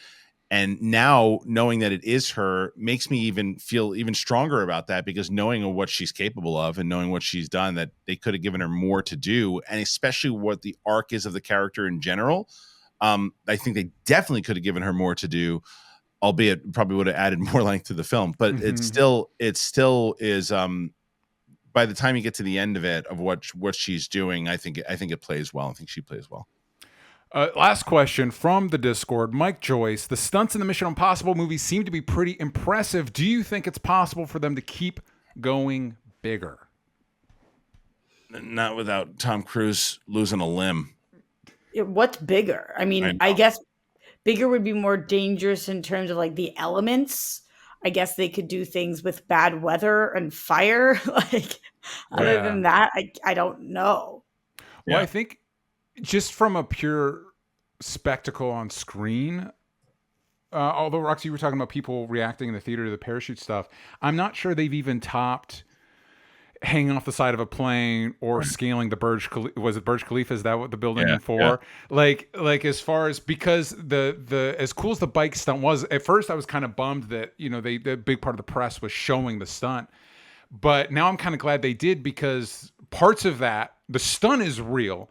And now knowing that it is her makes me even feel even stronger about that, because knowing what she's capable of and knowing what she's done, that they could have given her more to do. And especially what the arc is of the character in general. I think they definitely could have given her more to do, albeit probably would have added more length to the film, but it still is, by the time you get to the end of it, of what she's doing, I think it plays well. I think she plays well. Last question from the Discord. Mike Joyce, the stunts in the Mission Impossible movies seem to be pretty impressive. Do you think it's possible for them to keep going bigger? Not without Tom Cruise losing a limb. What's bigger? I mean, I guess bigger would be more dangerous in terms of like the elements. I guess they could do things with bad weather and fire. Other than that, I don't know. Well, I think just from a pure spectacle on screen, although Roxy, you were talking about people reacting in the theater to the parachute stuff, I'm not sure they've even topped hanging off the side of a plane or scaling the Burj Khalifa. Was it Burj Khalifa? Is that what the building for? Yeah. Like as far as, because the as cool as the bike stunt was, at first I was kind of bummed that, the big part of the press was showing the stunt. But now I'm kind of glad they did, because parts of that, the stunt is real,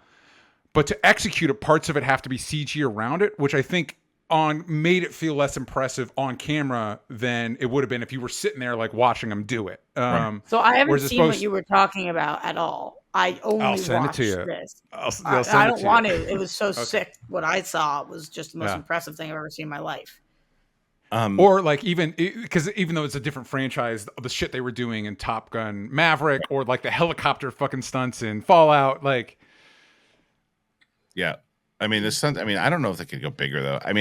but to execute it, parts of it have to be CG around it, which I think made it feel less impressive on camera than it would have been if you were sitting there like watching them do it. So I haven't seen what you were talking about at all. I only watched this. I don't want to. It was so sick. What I saw was just the most impressive thing I've ever seen in my life. Or like because even though it's a different franchise, the shit they were doing in Top Gun Maverick, or like the helicopter fucking stunts in Fallout, like. Yeah. I mean, I don't know if they could go bigger though. I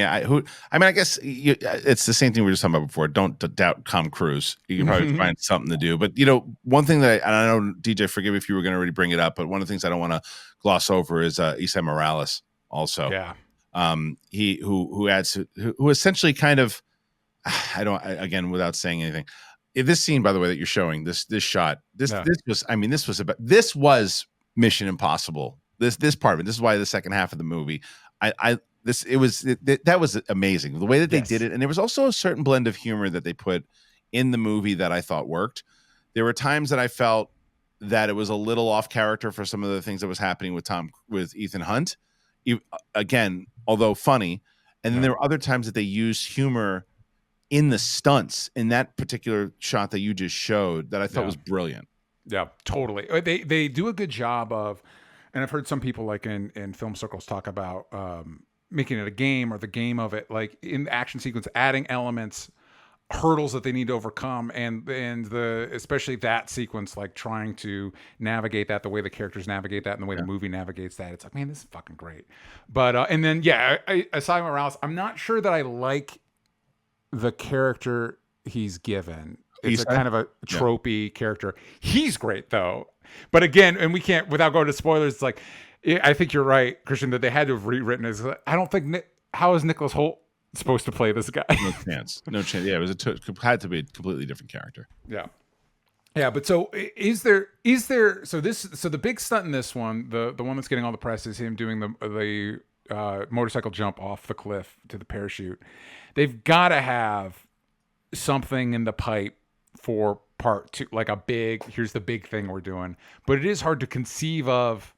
guess it's the same thing we were just talking about before. Don't doubt Tom Cruise. You can probably find something to do. But one thing that I know, DJ, forgive me if you were going to already bring it up, but one of the things I don't want to gloss over is Isa Morales also. Yeah. Who essentially kind of, again, without saying anything, this scene, by the way, that you're showing, this shot, this was Mission Impossible. This part of it. This is why the second half of the movie, that was amazing. The way that they did it, and there was also a certain blend of humor that they put in the movie that I thought worked. There were times that I felt that it was a little off character for some of the things that was happening with Ethan Hunt. Again, although funny, and then there were other times that they used humor in the stunts in that particular shot that you just showed that I thought was brilliant. Yeah, totally. They do a good job of. And I've heard some people like in film circles talk about making it a game or the game of it, like in the action sequence, adding elements, hurdles that they need to overcome, and the especially that sequence, like trying to navigate that the way the characters navigate that and the way the movie navigates that. It's like, man, this is fucking great. But and then aside from Morales, I'm not sure that I like the character he's given. It's a kind of a tropey character. He's great though. But again, and we can't, without going to spoilers, it's like, I think you're right, Kristian, that they had to have rewritten it. I don't think, how is Nicholas Hoult supposed to play this guy? No chance. No chance. Yeah, it had to be a completely different character. Yeah. Yeah, but so is there so the big stunt in this one, the one that's getting all the press, is him doing the motorcycle jump off the cliff to the parachute. They've got to have something in the pipe for part 2, like here's the big thing we're doing. But it is hard to conceive of.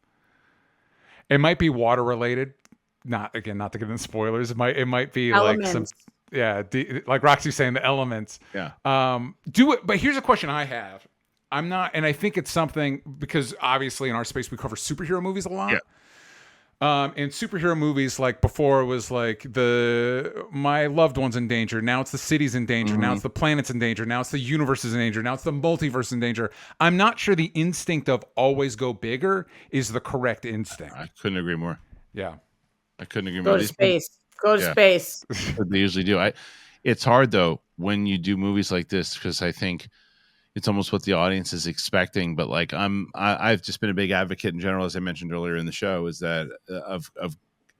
It might be water related. Not to get into spoilers. It might be elements. Like some, like Roxy's saying, the elements. Yeah. Do it. But here's a question I have. I'm not, and I think it's something, because obviously in our space we cover superhero movies a lot. Yeah. And superhero movies, like before, it was like my loved one's in danger. Now it's the city's in danger. Now it's the planet's in danger. Now it's the universe is in danger. Now it's the multiverse in danger. I'm not sure the instinct of always go bigger is the correct instinct. I couldn't agree more. Yeah. I couldn't agree more. Go to space. Go to space. They usually do. It's hard though when you do movies like this, because I think it's almost what the audience is expecting. But like I've just been a big advocate in general, as I mentioned earlier in the show, is that of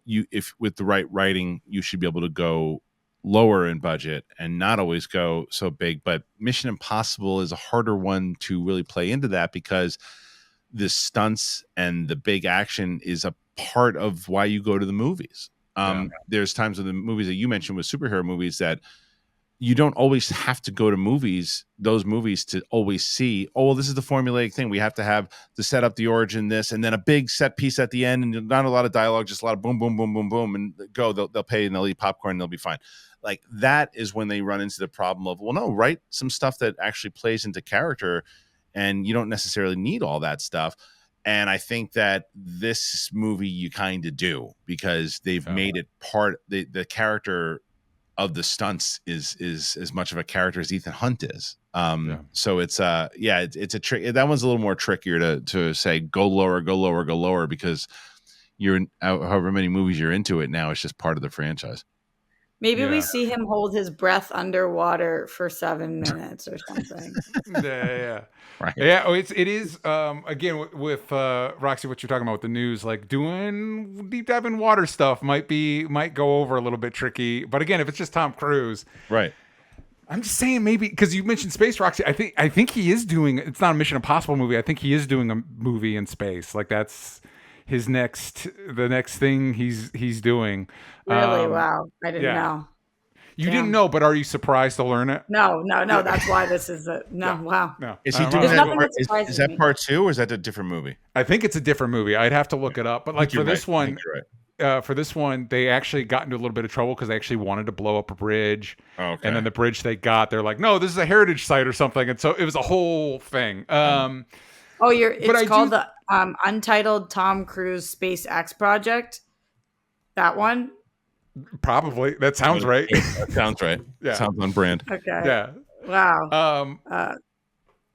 you, if with the right writing, you should be able to go lower in budget and not always go so big. But Mission Impossible is a harder one to really play into that, because the stunts and the big action is a part of why you go to the movies. There's times in the movies that you mentioned with superhero movies that you don't always have to go to those movies to always see, oh, well, this is the formulaic thing. We have to have to set up the origin, this, and then a big set piece at the end, and not a lot of dialogue, just a lot of boom, boom, boom, boom, boom, and go. They'll pay and they'll eat popcorn and they'll be fine. Like that is when they run into the problem of, well, no, write some stuff that actually plays into character, and you don't necessarily need all that stuff. And I think that this movie you kind of do, because they've made it part, the character of the stunts is as much of a character as Ethan Hunt is. So it's it's a trick. That one's a little more trickier to say go lower, because you're however many movies you're into it now, it's just part of the franchise. Maybe we see him hold his breath underwater for 7 minutes or something. Yeah. Right. Yeah. Oh, it is again with Roxy, what you're talking about with the news, like doing deep dive in water stuff might go over a little bit tricky. But again, if it's just Tom Cruise, right? I'm just saying, maybe because you mentioned space, Roxy. I think he is doing. It's not a Mission Impossible movie. I think he is doing a movie in space. Like that's the next thing he's doing. Really? Wow. I didn't know. You didn't know, but are you surprised to learn it? No. That's why this is wow. No. Is he doing that? Is that part 2, or is that a different movie? I think it's a different movie. I'd have to look it up. But like for this one, they actually got into a little bit of trouble because they actually wanted to blow up a bridge. Oh, okay. And then the bridge they're like, no, this is a heritage site or something. And so it was a whole thing. It's called the Untitled Tom Cruise SpaceX Project. That one? Probably. That sounds right. That sounds right. Yeah. Sounds on brand. Okay. Yeah. Wow.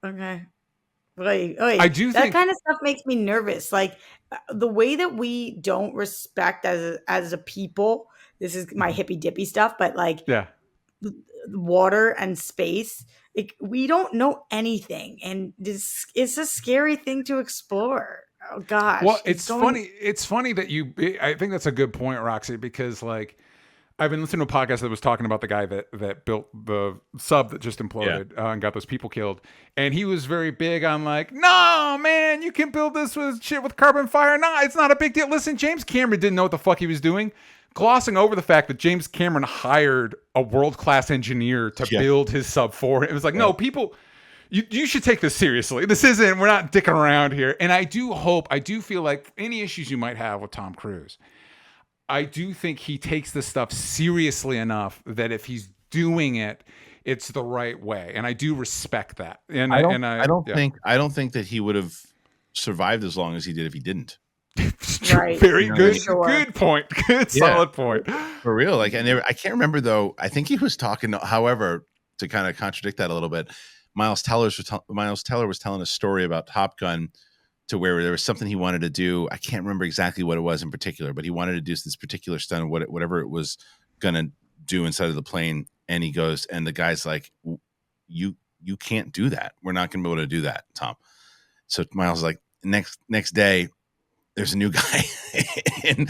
Okay. Wait. I do think that kind of stuff makes me nervous. Like the way that we don't respect as a people. This is my hippy dippy stuff, but like water and space. We don't know anything, and this is a scary thing to explore. Oh gosh. Well, it's funny. It's funny that I think that's a good point, Roxy, because like I've been listening to a podcast that was talking about the guy that built the sub that just imploded and got those people killed, and he was very big on like, no man, you can build this with carbon fire. No, it's not a big deal. Listen, James Cameron didn't know what the fuck he was doing, glossing over the fact that James Cameron hired a world-class engineer to build his sub for him. It was like, no, people. You should take this seriously. We're not dicking around here. And I do feel like any issues you might have with Tom Cruise, I do think he takes this stuff seriously enough that if he's doing it, it's the right way. And I do respect that. And I don't think that he would have survived as long as he did if he didn't. Right. Very good. Sure. Good point. Good, solid point. For real. Like, and I can't remember though. I think he was talking. However, to kind of contradict that a little bit, Miles Teller was telling a story about Top Gun, to where there was something he wanted to do. I can't remember exactly what it was in particular, but he wanted to do this particular stunt, whatever it was gonna do inside of the plane. And he goes, and the guy's like, "You can't do that. We're not gonna be able to do that, Tom." So Miles is like, next day, there's a new guy, and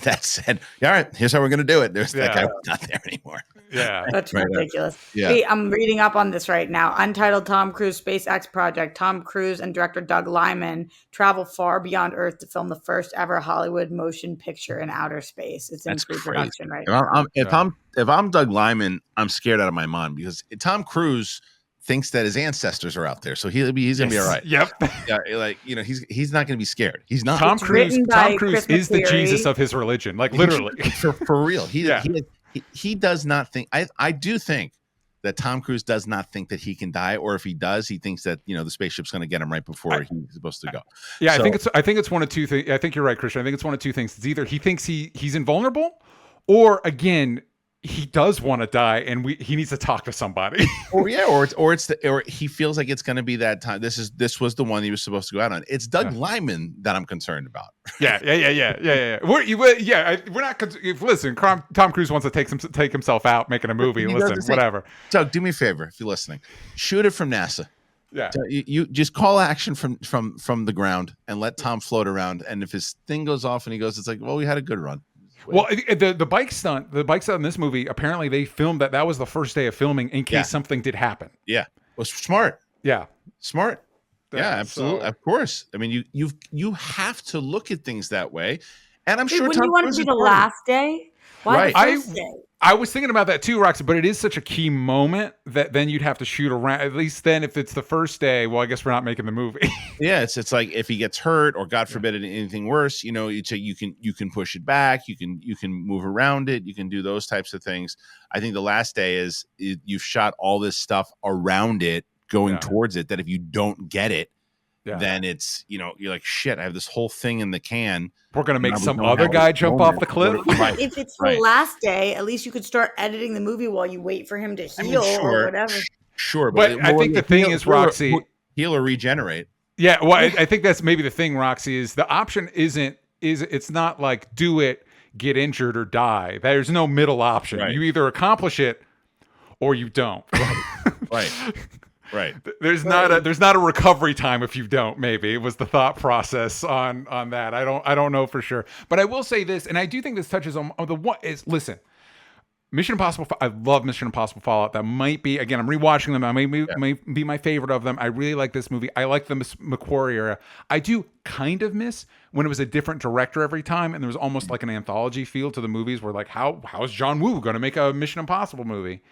that said, all right, here's how we're gonna do it. That guy not there anymore. Yeah, that's ridiculous. Yeah. Wait, I'm reading up on this right now. Untitled Tom Cruise SpaceX project. Tom Cruise and director Doug Liman travel far beyond Earth to film the first ever Hollywood motion picture in outer space. It's in pre-production right now. If I'm Doug Liman, I'm scared out of my mind, because Tom Cruise thinks that his ancestors are out there, so he's gonna be all right. Yep. Yeah, like, he's not gonna be scared. He's not. Tom Cruise is the Jesus of his religion, like literally. for real. He does not think. I do think that Tom Cruise does not think that he can die, or if he does, he thinks that the spaceship's going to get him right before he's supposed to go. Yeah, so, I think it's one of two things. I think you're right, Kristian. I think it's one of two things. It's either he thinks he's invulnerable, or again, he does want to die, and he needs to talk to somebody. or he feels like it's going to be that time. This was the one he was supposed to go out on. It's Doug Liman that I'm concerned about. Yeah. We're not. Listen, Tom Cruise wants to take himself out making a movie. Listen, whatever. Doug, do me a favor if you're listening. Shoot it from NASA. Yeah. You just call action from the ground and let Tom float around. And if his thing goes off and he goes, it's like, well, we had a good run. Well, the bike stunt in this movie, apparently they filmed that was the first day of filming in case something did happen. Yeah. Well, smart. Yeah. Smart. Yeah, absolutely. Of course. I mean, you have to look at things that way. And I'm sure Tom you want to do the last day? Why the first day? I was thinking about that too, Roxy, but it is such a key moment that then you'd have to shoot around. At least then, if it's the first day, well, I guess we're not making the movie. Yeah, it's like if he gets hurt or God forbid anything worse, you can push it back, you can move around it, you can do those types of things. I think the last day is you've shot all this stuff around it, going towards it, that if you don't get it, then it's you're like, shit, I have this whole thing in the can. We're gonna make some other guy jump off the cliff. Right. If it's the last day, at least you could start editing the movie while you wait for him to heal or whatever. Sure, but I think the thing is, Roxy, heal or regenerate. Yeah, well, I think that's maybe the thing, Roxy, is the option it's not like do it, get injured, or die. There's no middle option. Right. You either accomplish it or you don't. Right. Right. There's not a recovery time if you don't. Maybe it was the thought process on that. I don't know for sure, but I will say this, and I do think this touches on the one is listen. Mission Impossible. I love Mission Impossible Fallout. That might be, again, I'm rewatching them. That may be my favorite of them. I really like this movie. I like the McQuarrie era. I do kind of miss when it was a different director every time, and there was almost like an anthology feel to the movies. Where like, how's John Woo going to make a Mission Impossible movie?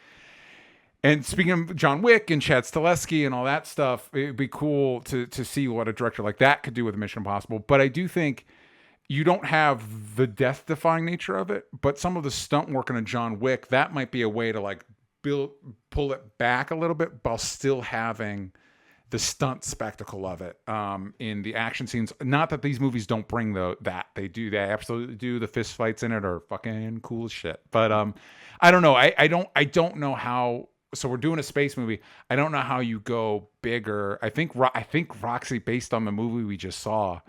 And speaking of John Wick and Chad Stahelski and all that stuff, it'd be cool to see what a director like that could do with Mission Impossible. But I do think you don't have the death-defying nature of it, but some of the stunt work in a John Wick, that might be a way to like pull it back a little bit while still having the stunt spectacle of it in the action scenes. Not that these movies don't bring that. They do. They absolutely do. The fist fights in it are fucking cool as shit. But I don't know. I don't know how. So we're doing a space movie. I don't know how you go bigger. I think Roxy, based on the movie we just saw,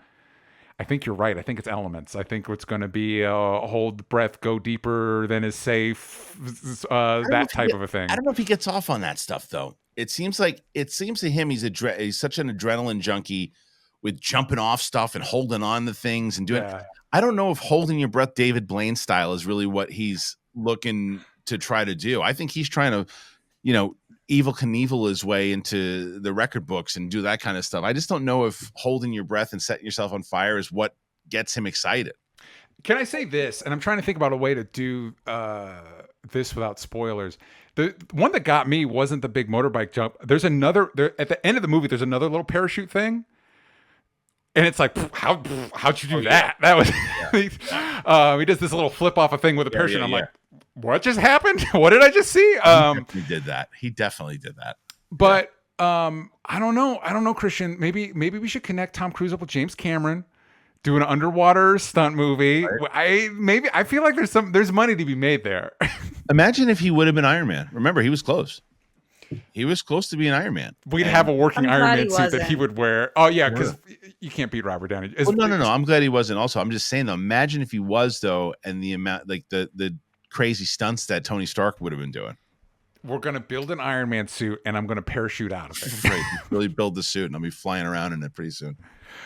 I think you're right. I think it's Elements. I think it's going to be a hold the breath, go deeper than is safe, that type of a thing. I don't know if he gets off on that stuff though. It seems to him he's such an adrenaline junkie with jumping off stuff and holding on to things and doing. Yeah. I don't know if holding your breath, David Blaine style, is really what he's looking to try to do. I think he's trying to, Evel Knievel his way into the record books and do that kind of stuff. I just don't know if holding your breath and setting yourself on fire is what gets him excited. Can I say this? And I'm trying to think about a way to do this without spoilers. The one that got me wasn't the big motorbike jump. There's another at the end of the movie. There's another little parachute thing, and it's like, how'd you do that? That was he does this little flip off a thing with a parachute. I'm like, what just happened? What did I just see? He did that. He definitely did that. But I don't know, Kristian. Maybe we should connect Tom Cruise up with James Cameron doing an underwater stunt movie. Right. I feel like there's money to be made there. Imagine if he would have been Iron Man. Remember, he was close. He was close to being Iron Man. We'd have a working Iron Man suit that he wasn't. would wear. Oh yeah, because you can't beat Robert Downey. Well, no. I'm glad he wasn't. Also, I'm just saying though. Imagine if he was though, and the amount, like the crazy stunts that Tony Stark would have been doing. We're gonna build an Iron Man suit, and I'm gonna parachute out of it. Right, really build the suit, and I'll be flying around in it pretty soon.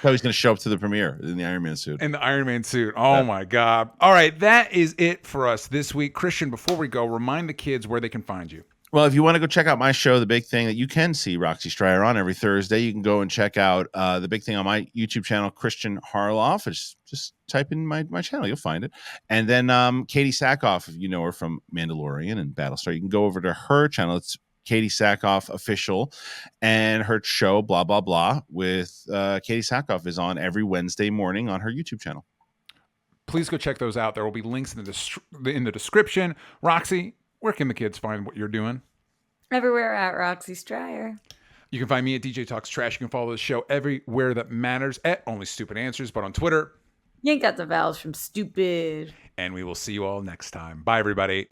So he's gonna show up to the premiere in the Iron Man suit. In the Iron Man suit. Oh my God! All right, that is it for us this week. Kristian, before we go, remind the kids where they can find you. Well, if you want to go check out my show, The Big Thing, that you can see Roxy Stryer on every Thursday, you can go and check out The Big Thing on my YouTube channel, Kristian Harloff. Just type in my channel, you'll find it. And then Katie Sackhoff, if you know her from Mandalorian and Battlestar, you can go over to her channel. It's Katie Sackhoff Official, and her show, Blah, Blah, Blah, with Katie Sackhoff is on every Wednesday morning on her YouTube channel. Please go check those out. There will be links in the description. Roxy, where can the kids find what you're doing? Everywhere at Roxy Stryer. You can find me at DJ Talks Trash. You can follow the show everywhere that matters at Only Stupid Answers, but on Twitter. You ain't got the vowels from stupid. And we will see you all next time. Bye, everybody.